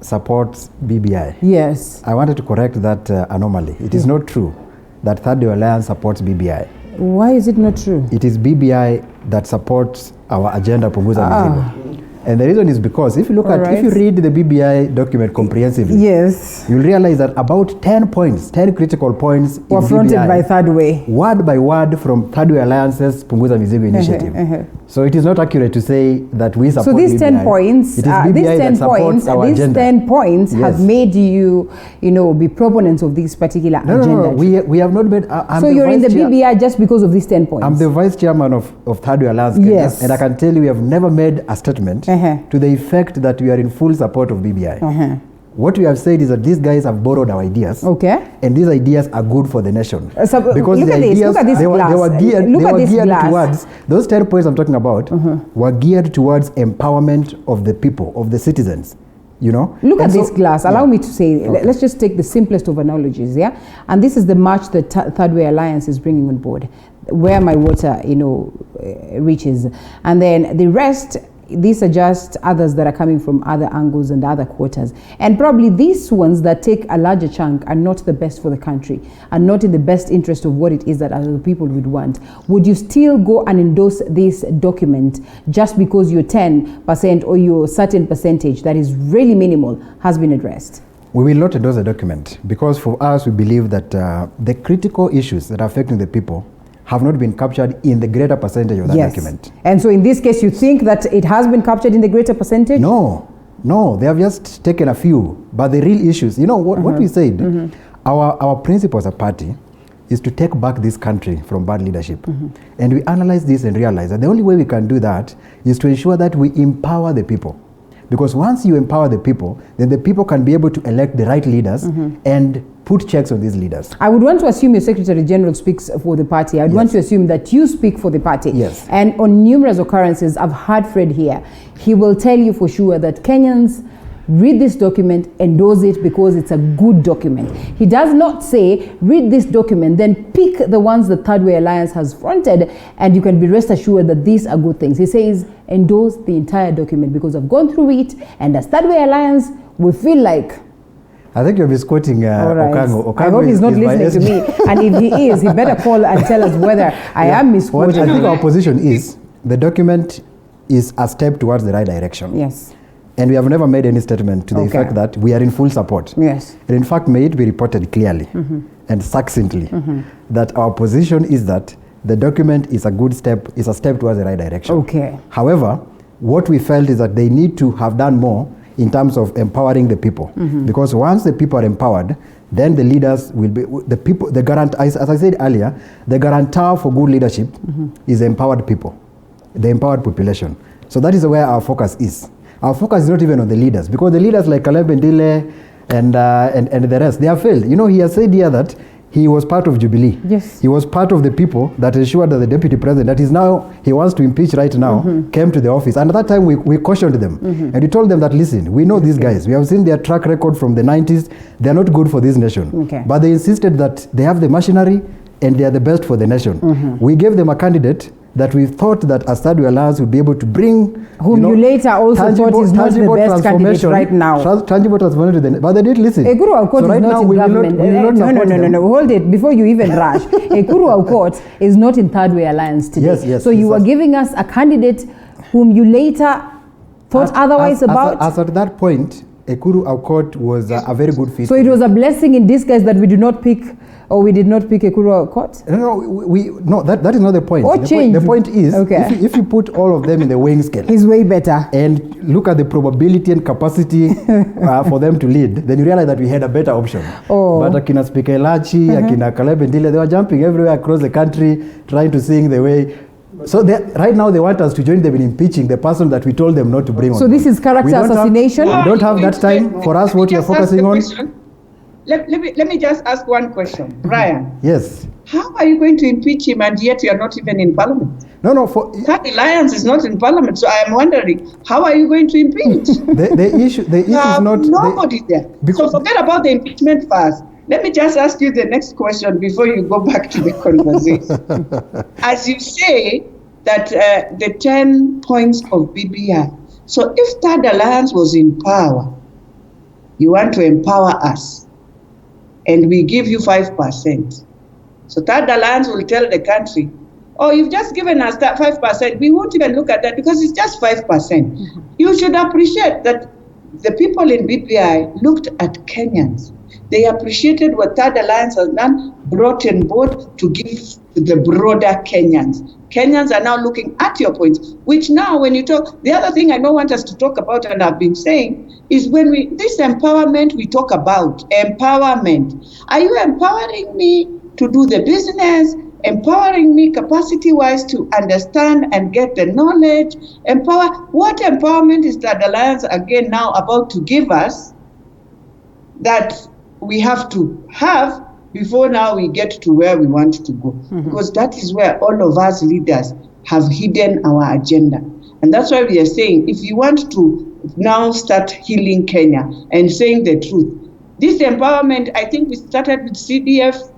Speaker 3: supports BBI.
Speaker 1: Yes.
Speaker 3: I wanted to correct that anomaly. It is not true that Third Way Alliance supports BBI.
Speaker 1: Why is it not true?
Speaker 3: It is BBI that supports our agenda Punguza Mizigo. And the reason is because if you look if you read the BBI document comprehensively,
Speaker 1: yes,
Speaker 3: you'll realize that about 10 points, 10 critical points
Speaker 1: were fronted by Third Way.
Speaker 3: Word by word from Third Way Alliance's Punguza Mizigo initiative. So it is not accurate to say that we support BBI.
Speaker 1: So these 10 points,
Speaker 3: it is BBI that supports our agenda.
Speaker 1: 10 points have made you, be proponents of this particular agenda.
Speaker 3: No. We have not made.
Speaker 1: So you're in the BBI just because of these 10 points.
Speaker 3: I'm the vice chairman of Third Way Alliance,
Speaker 1: yes,
Speaker 3: and I can tell you we have never made a statement to the effect that we are in full support of BBI. What we have said is that these guys have borrowed our ideas, and these ideas are good for the nation. Because the ideas they were geared towards those 10 points I'm talking about were geared towards empowerment of the people, of the citizens.
Speaker 1: Look at this glass. Allow me to say, let's just take the simplest of analogies, and this is the march that Third Way Alliance is bringing on board, where my water reaches, and then the rest, these are just others that are coming from other angles and other quarters, and probably these ones that take a larger chunk are not the best for the country, are not in the best interest of what it is that other people would want. Would you still go and endorse this document just because your 10% or your certain percentage that is really minimal has been addressed?
Speaker 3: We will not endorse the document because for us we believe that the critical issues that are affecting the people have not been captured in the greater percentage of that document. And
Speaker 1: so in this case, you think that it has been captured in the greater percentage?
Speaker 3: No, they have just taken a few. But the real issues, what we said, our principle as a party is to take back this country from bad leadership. And we analyze this and realize that the only way we can do that is to ensure that we empower the people. Because once you empower the people, then the people can be able to elect the right leaders and put checks on these leaders.
Speaker 1: I would want to assume your Secretary General speaks for the party. I would want to assume that you speak for the party.
Speaker 3: Yes.
Speaker 1: And on numerous occurrences, I've heard Fred here. He will tell you for sure that Kenyans read this document, endorse it because it's a good document. He does not say, read this document, then pick the ones the Third Way Alliance has fronted, and you can be rest assured that these are good things. He says, endorse the entire document because I've gone through it, and as Third Way Alliance, we feel like...
Speaker 3: I think you're misquoting Okango.
Speaker 1: I hope he's not listening to me. And if he is, he better call and tell us whether I am misquoting.
Speaker 3: What I think our position is, the document is a step towards the right direction.
Speaker 1: Yes.
Speaker 3: And we have never made any statement to the effect that we are in full support.
Speaker 1: Yes.
Speaker 3: And in fact, may it be reported clearly and succinctly that our position is that the document is a good step, is a step towards the right direction.
Speaker 1: Okay.
Speaker 3: However, what we felt is that they need to have done more in terms of empowering the people. Because once the people are empowered, then the leaders will be, the people, the guarantee, as I said earlier, the guarantor for good leadership is empowered people, the empowered population. So that is where our focus is. Our focus is not even on the leaders, because the leaders like Kalembe Ndile and the rest, they have failed. He has said here that he was part of Jubilee.
Speaker 1: Yes.
Speaker 3: He was part of the people that ensured that the deputy president, that is now, he wants to impeach right now, came to the office. And at that time, we cautioned them. And we told them that, listen, we know these guys. We have seen their track record from the 90s. They're not good for this nation.
Speaker 1: Okay.
Speaker 3: But they insisted that they have the machinery and they are the best for the nation. We gave them a candidate that we thought that as Third Way Alliance would be able to bring,
Speaker 1: whom you later also thought is not the best candidate right now.
Speaker 3: Tangible transformation, but they didn't listen.
Speaker 1: Ekuru Aukot
Speaker 3: so right
Speaker 1: is not
Speaker 3: now
Speaker 1: in
Speaker 3: we
Speaker 1: government. No, hold it before you even rush. Ekuru Aukot is not in Third Way Alliance today.
Speaker 3: Yes,
Speaker 1: so you are giving us a candidate whom you later thought otherwise about?
Speaker 3: As at that point, Ekuru Aukot was a very good fit.
Speaker 1: So it was a blessing in disguise that we did not pick, or we did not pick Ekuru Aukot?
Speaker 3: No, that is not the point. The point is, if you put all of them in the weighing scale,
Speaker 1: he's way better,
Speaker 3: and look at the probability and capacity for them to lead, then you realize that we had a better option. But Akina Speaker Elachi, Akina Kalembe Ndile, they were jumping everywhere across the country, trying to sing the way. So right now they want us to join them in impeaching the person that we told them not to bring on.
Speaker 1: So this is character assassination?
Speaker 3: We don't have that time. For us, what we are focusing on...
Speaker 2: Let me just ask one question. Brian.
Speaker 3: Yes.
Speaker 2: How are you going to impeach him and yet you are not even in parliament?
Speaker 3: No.
Speaker 2: Third Alliance is not in parliament, so I am wondering, how are you going to impeach?
Speaker 3: the issue is not...
Speaker 2: Nobody there. So forget about the impeachment first. Let me just ask you the next question before you go back to the conversation. As you say that the 10 points of BBI, so if Third Alliance was in power, you want to empower us, and we give you 5%. So Third Alliance will tell the country, oh, you've just given us that 5%. We won't even look at that because it's just 5%. You should appreciate that the people in BBI looked at Kenyans. They appreciated what Third Alliance has done, brought on board to give to the broader Kenyans. Kenyans are now looking at your points, which now when you talk, the other thing I don't want us to talk about, and I've been saying, is when this empowerment we talk about, empowerment. Are you empowering me to do the business? Empowering me capacity-wise to understand and get the knowledge? What empowerment is Third Alliance again now about to give us that we have to have before now we get to where we want to go? Because that is where all of us leaders have hidden our agenda. And that's why we are saying, if you want to now start healing Kenya and saying the truth, this empowerment, I think we started with CDF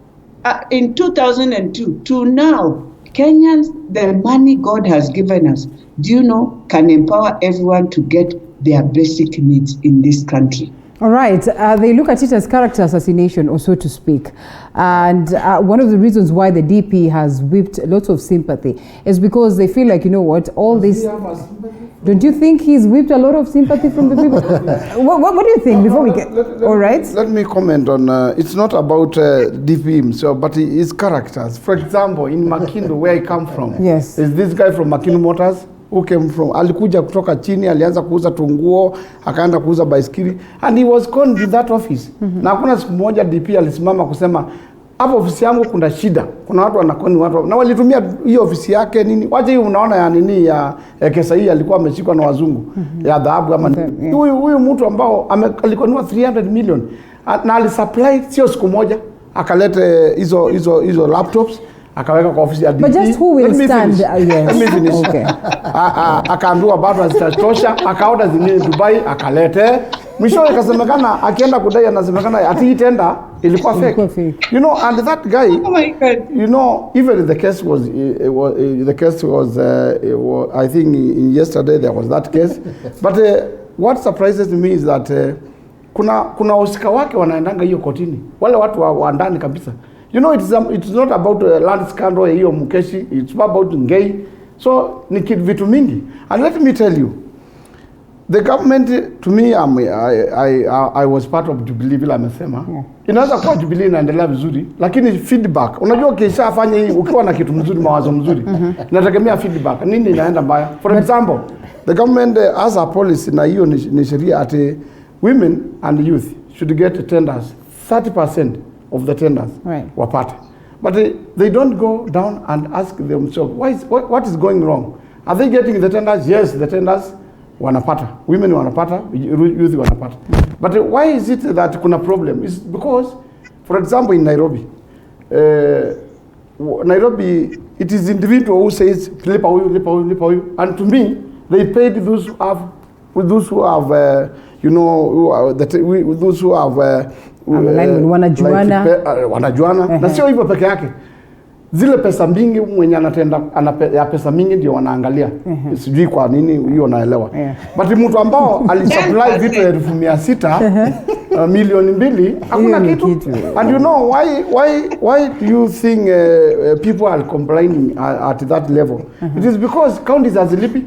Speaker 2: in 2002 to now. Kenyans, the money God has given us, do you know, can empower everyone to get their basic needs in this country.
Speaker 1: All right, they look at it as character assassination, or so to speak. And one of the reasons why the DP has whipped lots of sympathy is because they feel like, you know what, all this... Don't you think he's whipped a lot of sympathy from the people? What do you think before we get... All right?
Speaker 4: Let me comment on... it's not about DP himself, but his characters. For example, in Makindu, where I come from,
Speaker 1: yes,
Speaker 4: is this guy from Makindu Motors, who came from, alikuja kutoka chini, alianza kuuza tunguo, akaenda kuuza baiskeli, and he was conned in that office. Na hakuna siku moja DP alisimama kusema, hapo ofisi yangu kuna shida, kuna watu wanakoni watu, na walitumia hiyo ofisi yake nini, waje hiyo unaona ya nini ya kesa hii alikuwa ameshikwa na wazungu, ya dhahabu ama nini. Huyu mtu ambao alikuwa 300 million, na alisupply sio siku moja, akalete hizo laptops, akaweka kwa ofisi ya DP.
Speaker 1: But just who will stand? Yes.
Speaker 4: Let me finish. Okay. Akaambiwa bado hazitatosha, akaoda zingine Dubai, akalete. Mwisho akasemekana akienda kudai anasemekana ati tenda ilikuwa fake. You know, and that guy, oh my God. You know, even the case was I think yesterday there was that case. But what surprises me is that kuna usika wake wanaendanga hiyo kotini. Wale watu wa ndani kabisa. You know, it's not about land scandal hiyo Mukeshi, it's about Ngei. So ni vitu mingi. And let me tell you, the government, to me, I was part of Jubilee vile amesema. Inaweza kuwa Jubilee inaendelea vizuri, lakini feedback. Unajua kisha afanye hii ukiwa na kitu mzuri, mawazo mzuri, inategemea feedback. Nini inaenda mbaya? For example, the government has a policy na hiyo ni sheria ati women and youth should get tenders 30% of the tenders, right, wapate. But they don't go down and ask themselves, what is going wrong? Are they getting the tenders? Yes, the tenders wanapata. Women wanapata, youth wanapata. But why is it that kuna problem? It's because, for example, in Nairobi, it is individual who says, lipa huyu. And to me, they paid those who have, those who have, those who have, wanajuana. Na sio hivyo peke yake. Zile pesa mingi mwenye ya pesa mingi ndio wanaangalia. Sijui kwa nini hiyo naelewa. But mtu ambao alisupply vitu 600 milioni 2 hakuna kitu. And you know why do you think people are complaining at that level? It is because counties are sleepy.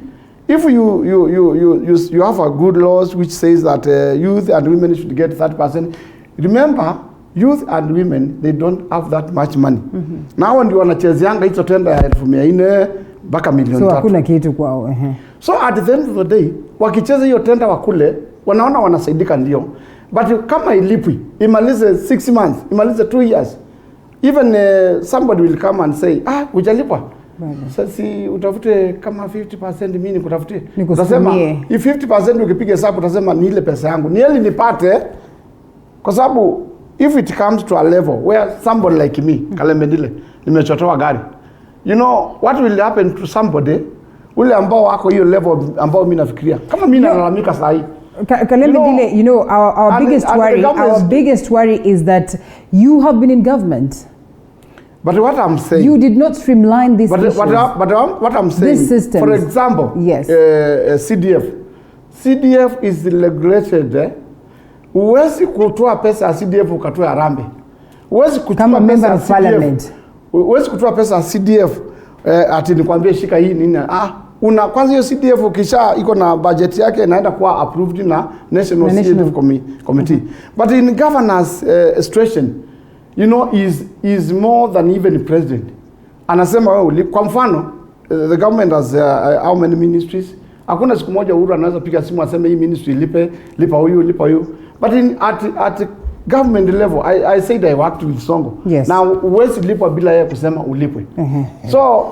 Speaker 4: If you have a good laws which says that youth and women should get 30%, remember, youth and women, they don't have that much money. Now ndio wanachezeanga hizo tenda ya 400 mpaka milioni 3.
Speaker 1: So hakuna kitu kwao.
Speaker 4: So at the end of the day, wakicheza hiyo tenda wakule, wanaona wanasaidika ndio. But kama ilipwi, imalize 6 months, imalize 2 years. Even somebody will come and say, hujalipwa. Sasa utafute kama 50% mimi nikutafutie. Utasema if 50% ukipiga hesabu utasema ni ile pesa yangu. Ni ili nipate, kwa sababu if it comes to a level where somebody like me, Kalembe Ndile, nimechotoa gari, you know what will happen to somebody ule ambao wako hiyo level ambao mimi nafikiria. Kama mimi nalalamika saa hii,
Speaker 1: Kalembe Ndile, our biggest worry is that you have been in government.
Speaker 4: But what I'm saying,
Speaker 1: you did not streamline this.
Speaker 4: But what I'm saying, for example,
Speaker 1: yes.
Speaker 4: CDF is regulated. Huwezi kutoa pesa ya CDF ukatoa Harambee. Huwezi kutoa pesa ya CDF. Huwezi kutoa pesa ya CDF ati nikwambie shika hii nini. Kwanza hiyo CDF ukisha iko na budget yake inaenda kuwa approved na National CDF Committee. But in governance situation, is more than even the president. Anasema wewe kwa mfano the government has how many ministries? Hakuna siku moja Uhuru anaweza piga simu aseme hii ministry lipa huyu. But at government level, I said I worked with Songo.
Speaker 1: Yes.
Speaker 4: Now uwezi lipwa bila yeye kusema ulipwe. So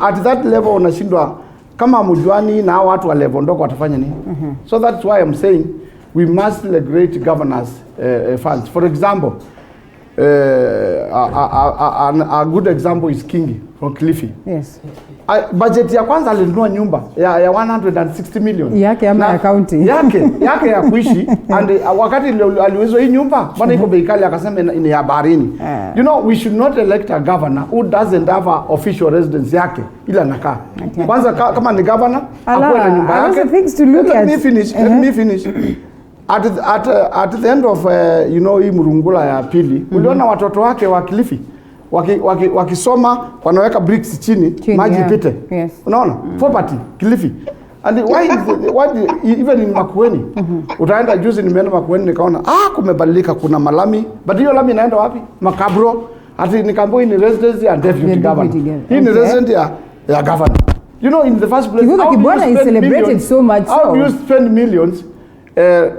Speaker 4: at that level unashindwa kama mjuani na watu wa level ndoko watafanya nini? So that's why I'm saying we must regulate governance funds. For example, a good example is Kingi from Kilifi.
Speaker 1: Yes.
Speaker 4: Budget ya kwanza alinunua nyumba ya 160 million.
Speaker 1: Yake ama ya county.
Speaker 4: Yake ya kuishi and wakati aliuzwa hii nyumba bwana iko bei kali akasema ni ya baharini. We should not elect a governor who doesn't have a official residence yake ila anakaa. Kwanza kama ni governor akuwe na nyumba yake. Let me finish. At the end of hii murungula ya pili uliona watoto wake wa Kilifi wakisoma wanaweka bricks chini maji pite.
Speaker 1: Yes.
Speaker 4: Unaona? Property Kilifi. And why even in Makueni utaenda juzi nimeenda Makueni nikaona kumebadilika kuna malami but hiyo lami inaenda wapi? Makabro. Ati nikambo ni residence ya deputy governor. Hii ni residence ya governor. In the first place
Speaker 1: Kibwana is celebrated so much.
Speaker 4: How do you spend millions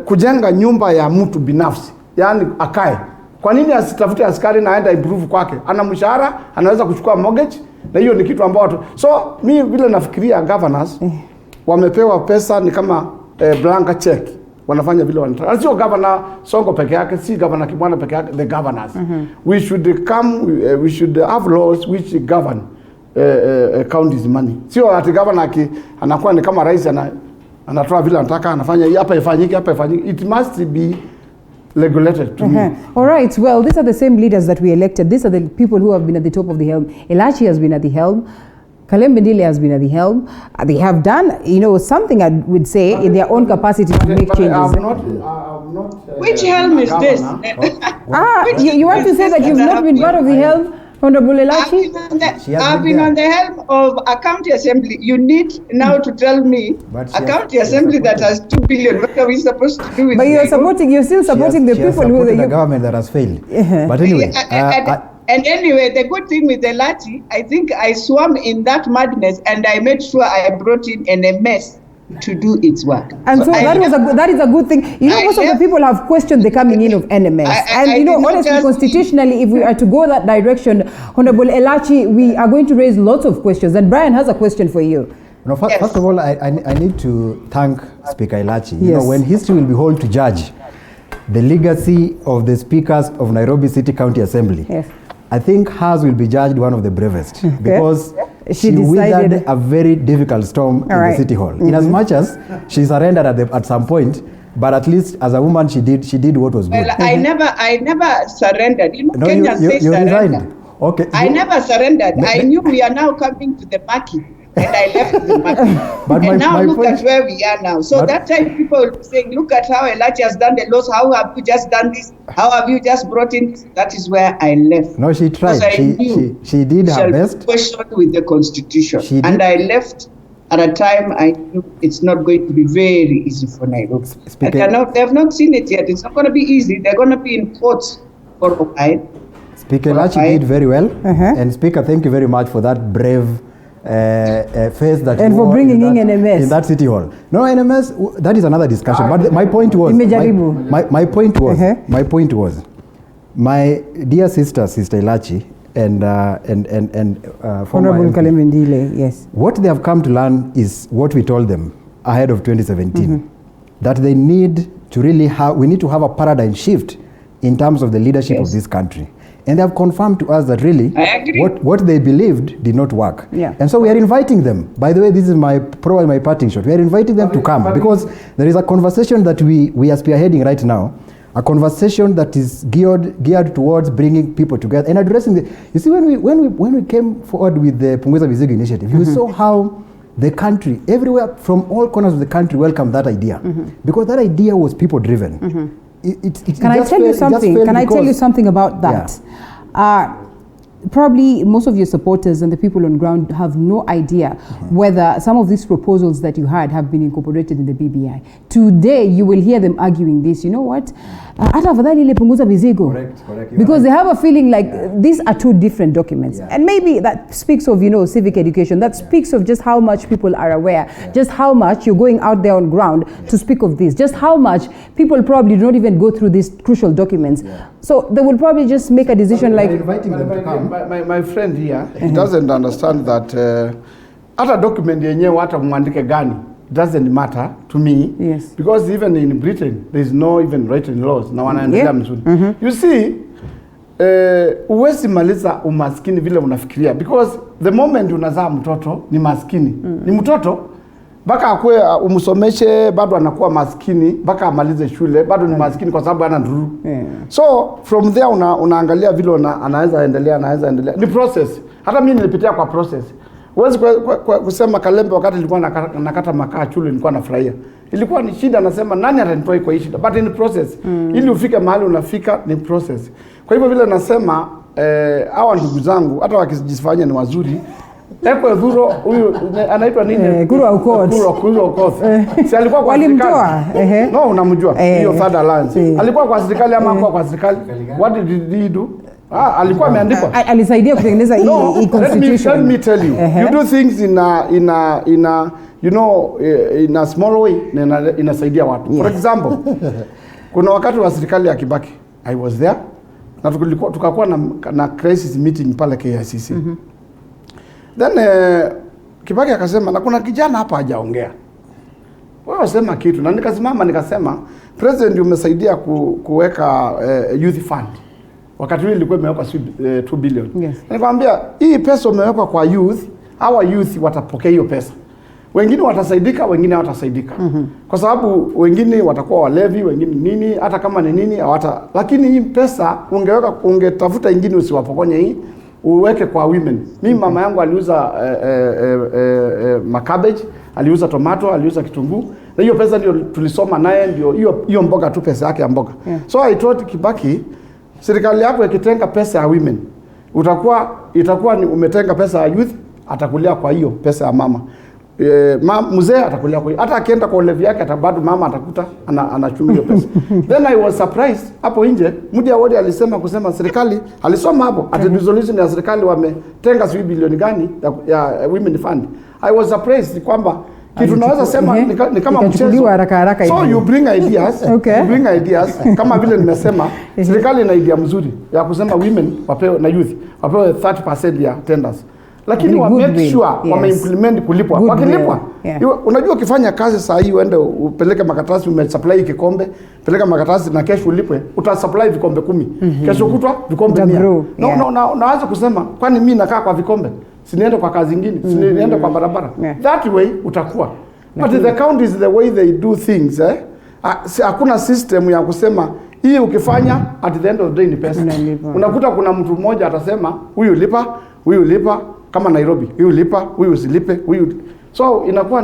Speaker 4: kujenga nyumba ya mtu binafsi? Yaani akae. Kwa nini asitafute askari na aenda improve kwake? Ana mshahara, anaweza kuchukua mortgage na hiyo ni kitu ambao so mimi vile nafikiria governors wamepewa pesa ni kama blank check. Wanafanya vile wanataka. Sio governor Songo peke yake, si governor Kibwana peke yake, the governors. We should have laws which govern counties money. Sio ati governor anakuwa ni kama rais anatoa vile anataka, anafanya hapa ifanyike. It must be regulated to me.
Speaker 1: All right, well, these are the same leaders that we elected. These are the people who have been at the top of the helm. Elachi has been at the helm. Kalembe Ndile has been at the helm. They have done, something I would say in their own capacity to make changes.
Speaker 2: Which helm is this?
Speaker 1: You want to say that you've not been part of the helm? Honorable Elachi?
Speaker 2: I've been on the helm of a county assembly. You need now to tell me a county assembly that has 2 billion. What are we supposed to do with it?
Speaker 1: But you're still supporting the people who
Speaker 3: the government that has failed. But anyway.
Speaker 2: And anyway, the good thing with Elachi, I think I swam in that madness and I made sure I brought in NMS to do its work.
Speaker 1: And so that is a good thing. Most of the people have questioned the coming in of NMS. Honestly, constitutionally, if we are to go that direction, Honorable Elachi, we are going to raise lots of questions. And Brian has a question for you.
Speaker 3: First of all, I need to thank Speaker Elachi. When history will be held to judge the legacy of the speakers of Nairobi City County Assembly, I think hers will be judged one of the bravest because she weathered a very difficult storm in the City Hall. In as much as she surrendered at some point, but at least as a woman she did what was good.
Speaker 2: Well, I never surrendered. Kenya says
Speaker 3: you
Speaker 2: surrender.
Speaker 3: resigned. Okay.
Speaker 2: I never surrendered. I knew we are now coming to the market. And I left the market. And now look at where we are now. So that time people were saying, look at how Elachi has done the laws. How have you just done this? How have you just brought in this? That is where I left.
Speaker 3: No, she tried. She did her best.
Speaker 2: Question with the constitution. And I left at a time I knew it's not going to be very easy for Nairobi. They have not seen it yet. It's not going to be easy. They're going to be in courts for a while.
Speaker 3: Speaker Elachi did very well. And Speaker, thank you very much for that brave face that
Speaker 1: and for bringing in NMS
Speaker 3: in that City Hall. No, NMS, that is another discussion. But my point was, my point was, my dear sister Elachi and
Speaker 1: Honorable Kalembe Ndile, yes.
Speaker 3: What they have come to learn is what we told them ahead of 2017, that they need to really we need to have a paradigm shift in terms of the leadership of this country. And they have confirmed to us that really what they believed did not work.
Speaker 1: Yeah.
Speaker 3: And so we are inviting them. By the way, this is probably my parting shot. We are inviting them to come because there is a conversation that we are spearheading right now, a conversation that is geared towards bringing people together and addressing the. You see, when we came forward with the Punguza Mizigo initiative, you saw how the country, everywhere from all corners of the country, welcomed that idea because that idea was people driven.
Speaker 1: Can I tell you something? Can I tell you something about that? Yeah. Probably most of your supporters and the people on ground have no idea whether some of these proposals that you had have been incorporated in the BBI. Today, you will hear them arguing this. You know what? Correct. Because they have a feeling like these are two different documents. Yeah. And maybe that speaks of, civic education. That speaks of just how much people are aware, just how much you're going out there on ground to speak of this, just how much people probably do not even go through these crucial documents. Yeah. So they will probably just make a decision like...
Speaker 3: Inviting them to come.
Speaker 4: My friend here, he doesn't understand that hata document yenyewe hata mwandike gani doesn't matter to me.
Speaker 1: Yes.
Speaker 4: Because even in Britain there is no even written laws na wanaendelea mzuri. You see, uwezi maliza umaskini vile unafikiria because the moment unazaa mtoto ni maskini. Ni mtoto baka akue umsomeshe bado anakuwa maskini, baka amalize shule bado ni maskini kwa sababu hana nduru. So from there unaangalia vile anaweza endelea. Ni process. Hata mimi nilipitia kwa process. Huwezi kusema Kalembe wakati nilikuwa nakata makaa shule nilikuwa nafurahia. Ilikuwa ni shida, nasema nani atanitoa kwa hii shida, but in process. Ili ufike mahali unafika ni process. Kwa hivyo vile nasema hawa ndugu zangu hata wakijifanya ni wazuri, Eko Dhuro huyu anaitwa nini?
Speaker 1: Guru Aukot.
Speaker 4: Si alikuwa kwa serikali? No, unamjua. Hiyo third alliance. Alikuwa kwa serikali ama hakuwa kwa serikali? What did he do? Alikuwa ameandikwa.
Speaker 1: Alisaidia kutengeneza hii constitution.
Speaker 4: Let me tell you. You do things in a small way na inasaidia watu. For example, kuna wakati wa serikali ya Kibaki, I was there. Na tukakuwa na crisis meeting pale KICC. Then Kibaki akasema na kuna kijana hapa hajaongea. Wao sema kitu na nikasimama nikasema president umesaidia kuweka youth fund. Wakati huu ilikuwa imewekwa 2 billion.
Speaker 1: Yes.
Speaker 4: Nikamwambia hii pesa umewekwa kwa youth, hawa youth watapokea hiyo pesa. Wengine watasaidika, wengine hawatasaidika. Kwa sababu wengine watakuwa walevi, wengine nini, hata kama ni nini hawata. Lakini hii pesa ungetafuta ingine usiwapokonye hii. Uweke kwa women. Mimi mama yangu aliuza cabbage, aliuza tomato, aliuza kitunguu. Na hiyo pesa ndio tulisoma naye, ndio hiyo mboga tu pesa yake ya mboga. Yeah. So I told Kibaki, serikali yako ikitenga pesa ya women, itakuwa ni umetenga pesa ya youth, atakulia kwa hiyo pesa ya mama. Mzee atakulia kwa hiyo. Hata akienda kwa ulevi yake atabado mama atakuta anachunga hiyo pesa. Then I was surprised hapo nje Mudia Wodi kusema serikali alisoma hapo at resolution ya serikali wametenga 3 bilioni gani ya women fund. I was surprised kwamba kitu naweza sema ni kama mchezo haraka. So you bring ideas.
Speaker 1: Okay.
Speaker 4: You bring ideas kama vile nimesema serikali ina idea mzuri ya kusema women wapewe na youth wapewe 30% ya tenders. Lakini wa make sure wame-implement kulipwa. Wakilipwa, unajua ukifanya kazi saa hii uende upeleke makaratasi umesupply kikombe, peleka makaratasi na kesho ulipwe, utasupply vikombe 10. Kesho kutwa vikombe 100. Unaanza kusema kwani mimi nakaa kwa vikombe? Siniende kwa kazi nyingine, siniende kwa barabara. That way utakuwa. But the county is the way they do things, hakuna system ya kusema hii ukifanya at the end of the day ni pesa. Unakuta kuna mtu mmoja atasema huyu lipa kama Nairobi, huyu lipa, huyu usilipe, huyu. So inakuwa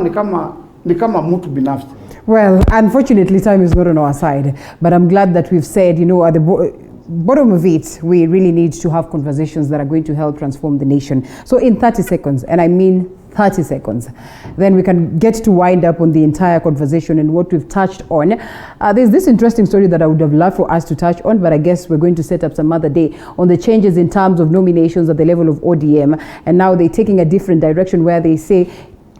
Speaker 4: ni kama mtu binafsi.
Speaker 1: Well, unfortunately time is not on our side, but I'm glad that we've said, at the bottom of it, we really need to have conversations that are going to help transform the nation. So in 30 seconds, and I mean 30 seconds, then we can get to wind up on the entire conversation and what we've touched on. There's this interesting story that I would have loved for us to touch on, but I guess we're going to set up some other day on the changes in terms of nominations at the level of ODM, and now they're taking a different direction where they say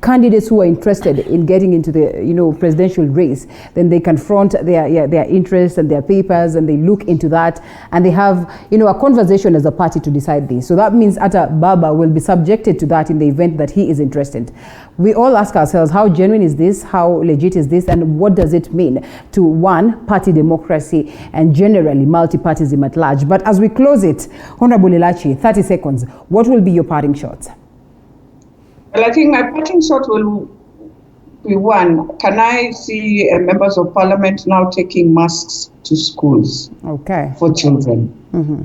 Speaker 1: candidates who are interested in getting into the presidential race, then they confront their interests and their papers, and they look into that, and they have a conversation as a party to decide this. So that means Baba will be subjected to that in the event that he is interested. We all ask ourselves, how genuine is this, how legit is this, and what does it mean to one, party democracy, and generally multi-partyism at large? But as we close it, Honorable Elachi, 30 seconds, what will be your parting shots?
Speaker 2: Well, I think my parting shot will be one. Can I see members of parliament now taking masks to schools for children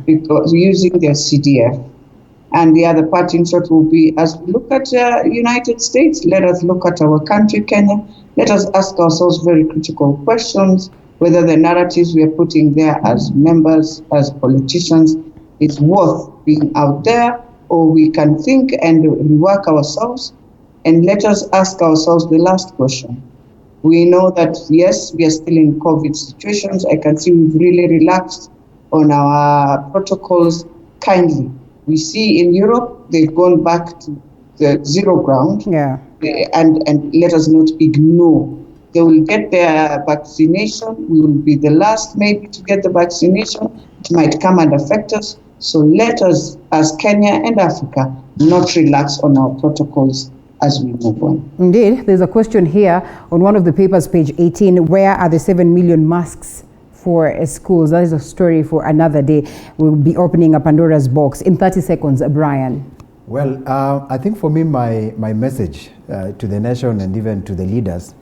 Speaker 2: because using their CDF? And the other parting shot will be, as we look at United States, let us look at our country, Kenya. Let us ask ourselves very critical questions, whether the narratives we are putting there as members, as politicians, is worth being out there, or we can think and rework ourselves. And let us ask ourselves the last question. We know that, yes, we are still in COVID situations. I can see we've really relaxed on our protocols kindly. We see in Europe, they've gone back to the zero ground.
Speaker 1: Yeah.
Speaker 2: And let us not ignore. They will get their vaccination. We will be the last maybe to get the vaccination. It might come and affect us. So let us, as Kenya and Africa, not relax on our protocols as we move on.
Speaker 1: Indeed, there's a question here on one of the papers, page 18, where are the 7 million masks for schools? That is a story for another day. We'll be opening up Pandora's box. In 30 seconds, Brian.
Speaker 3: Well, I think for me, my message to the nation and even to the leaders,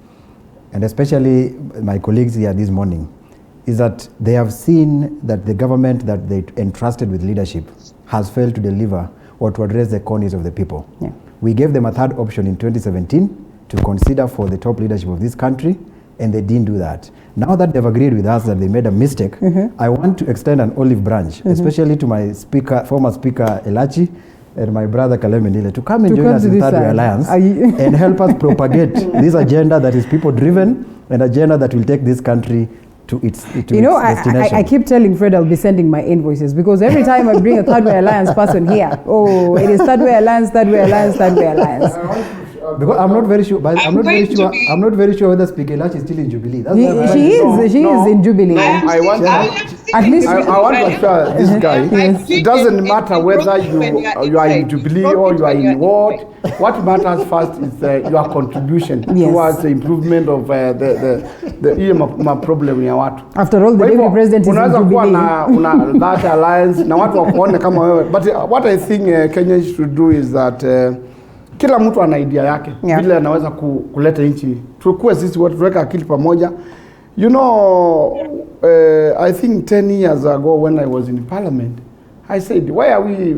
Speaker 3: and especially my colleagues here this morning, is that they have seen that the government that they entrusted with leadership has failed to deliver or to address the corners of the people.
Speaker 1: Yeah.
Speaker 3: We gave them a third option in 2017 to consider for the top leadership of this country, and they didn't do that. Now that they've agreed with us that they made a mistake, I want to extend an olive branch, especially to my former speaker Elachi, and my brother Kalembe Ndile, to come and join us in Third Way Alliance and help us propagate this agenda that is people-driven, an agenda that will take this country to its destination.
Speaker 1: I keep telling Fred I'll be sending my invoices, because every time I bring a Third Way Alliance person here, it is Third Way Alliance, Third Way Alliance, Third Way Alliance.
Speaker 3: Because I'm not very sure, but I'm not very sure whether Speaker Elachi is still in Jubilee.
Speaker 1: She is in Jubilee.
Speaker 4: I want to assure this guy, it doesn't matter whether you are in Jubilee or you are in ward. What matters first is your contribution towards the improvement of the problem ya watu.
Speaker 1: After all, the deputy president is in Jubilee.
Speaker 4: Una that alliance na watu wakuone kama wewe. But what I think Kenya should do is that kila mtu ana idea yake vile anaweza kuleta nchi. Tukue sisi watu tuweka akili pamoja. You know, I think 10 years ago when I was in parliament, I said, why are we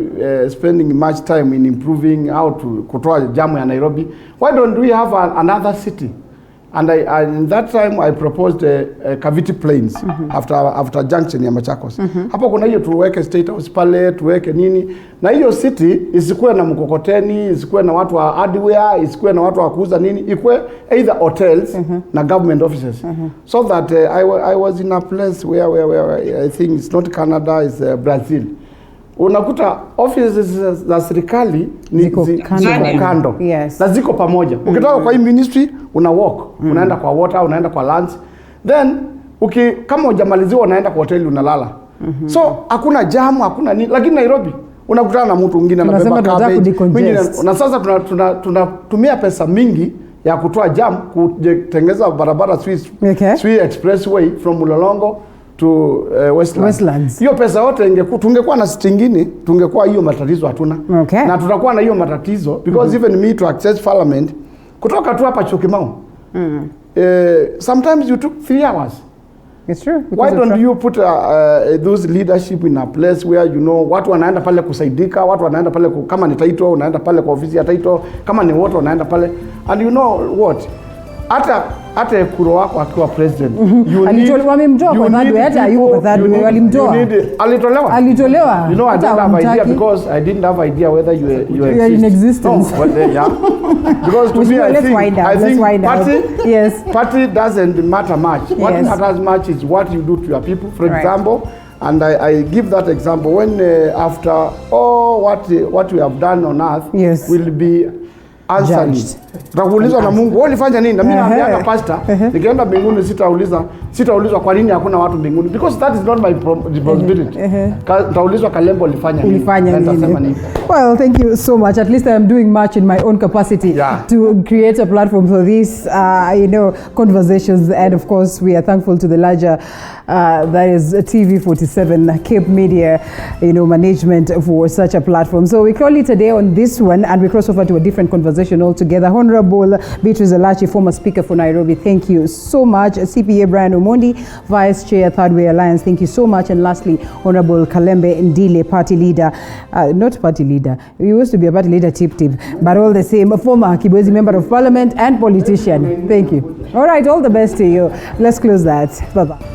Speaker 4: spending much time in improving how to kutoa jamu ya Nairobi? Why don't we have another city? And in that time I proposed Kaviti Plains after junction ya Machakos. Hapo kuna hiyo tuweke State House pale, tuweke nini. Na hiyo city isikuwe na mkokoteni, isikuwe na watu wa hardware, isikuwe na watu wa kuuza nini, ikuwe either hotels na government offices. So that I was in a place where I think it's not Canada, it's Brazil. Unakuta offices za serikali ziko kando.
Speaker 1: Yes.
Speaker 4: Na ziko pamoja. Ukitoka kwa hii ministry una walk, unaenda kwa water, unaenda kwa lunch. Then kama hujamaliziwa unaenda kwa hoteli unalala. So hakuna jamu, hakuna nini. Lakini Nairobi unakutana na mtu mwingine anabeba cabbage. Na sasa tunatumia pesa mingi ya kutoa jam kutengeneza barabara Swiss Expressway from Mulolongo to Westlands. Hiyo pesa yote tungekuwa na stingini, tungekuwa hiyo matatizo hatuna. Na tutakuwa na hiyo matatizo because even me to access parliament kutoka tu hapa Chokimau. Sometimes you took 3 hours.
Speaker 1: It's true.
Speaker 4: Why don't you put those leadership in a place where watu wanaenda pale kusaidika, watu wanaenda pale kama ni title unaenda pale kwa ofisi ya title, kama ni wote wanaenda pale, and you know what, hata Ekuro wako akiwa president
Speaker 1: wamemtoa kwa Third Way, hata yuko kwa Third Way walimtoa. Alitolewa.
Speaker 4: You know, I didn't have idea because I didn't have idea whether you
Speaker 1: are in existence.
Speaker 4: No, but because to me I think party doesn't matter much. What matters much is what you do to your people. For example, and I give that example when after all what we have done on earth will be answer me. Utakuulizwa na Mungu, wewe ulifanya nini? Na mimi naambianga pastor, nikienda mbinguni sitaulizwa kwa nini hakuna watu mbinguni, because that is not my responsibility. Nitaulizwa Kalembe ulifanya nini?
Speaker 1: Well, thank you so much. At least I am doing much in my own capacity to create a platform for these conversations, and of course we are thankful to the larger that is TV47 Cape Media management for such a platform. So we call it a day on this one, and we cross over to a different conversation altogether. Honorable Beatrice Elachi, former Speaker for Nairobi, thank you so much. CPA Brian Omondi, Vice Chair, Third Way Alliance, thank you so much. And lastly, Honorable Kalembe Ndile, Party Leader, not Party Leader, he used to be a Party Leader tip, but all the same, a former Kibwezi Member of Parliament and politician. Thank you. All right, all the best to you. Let's close that. Bye-bye.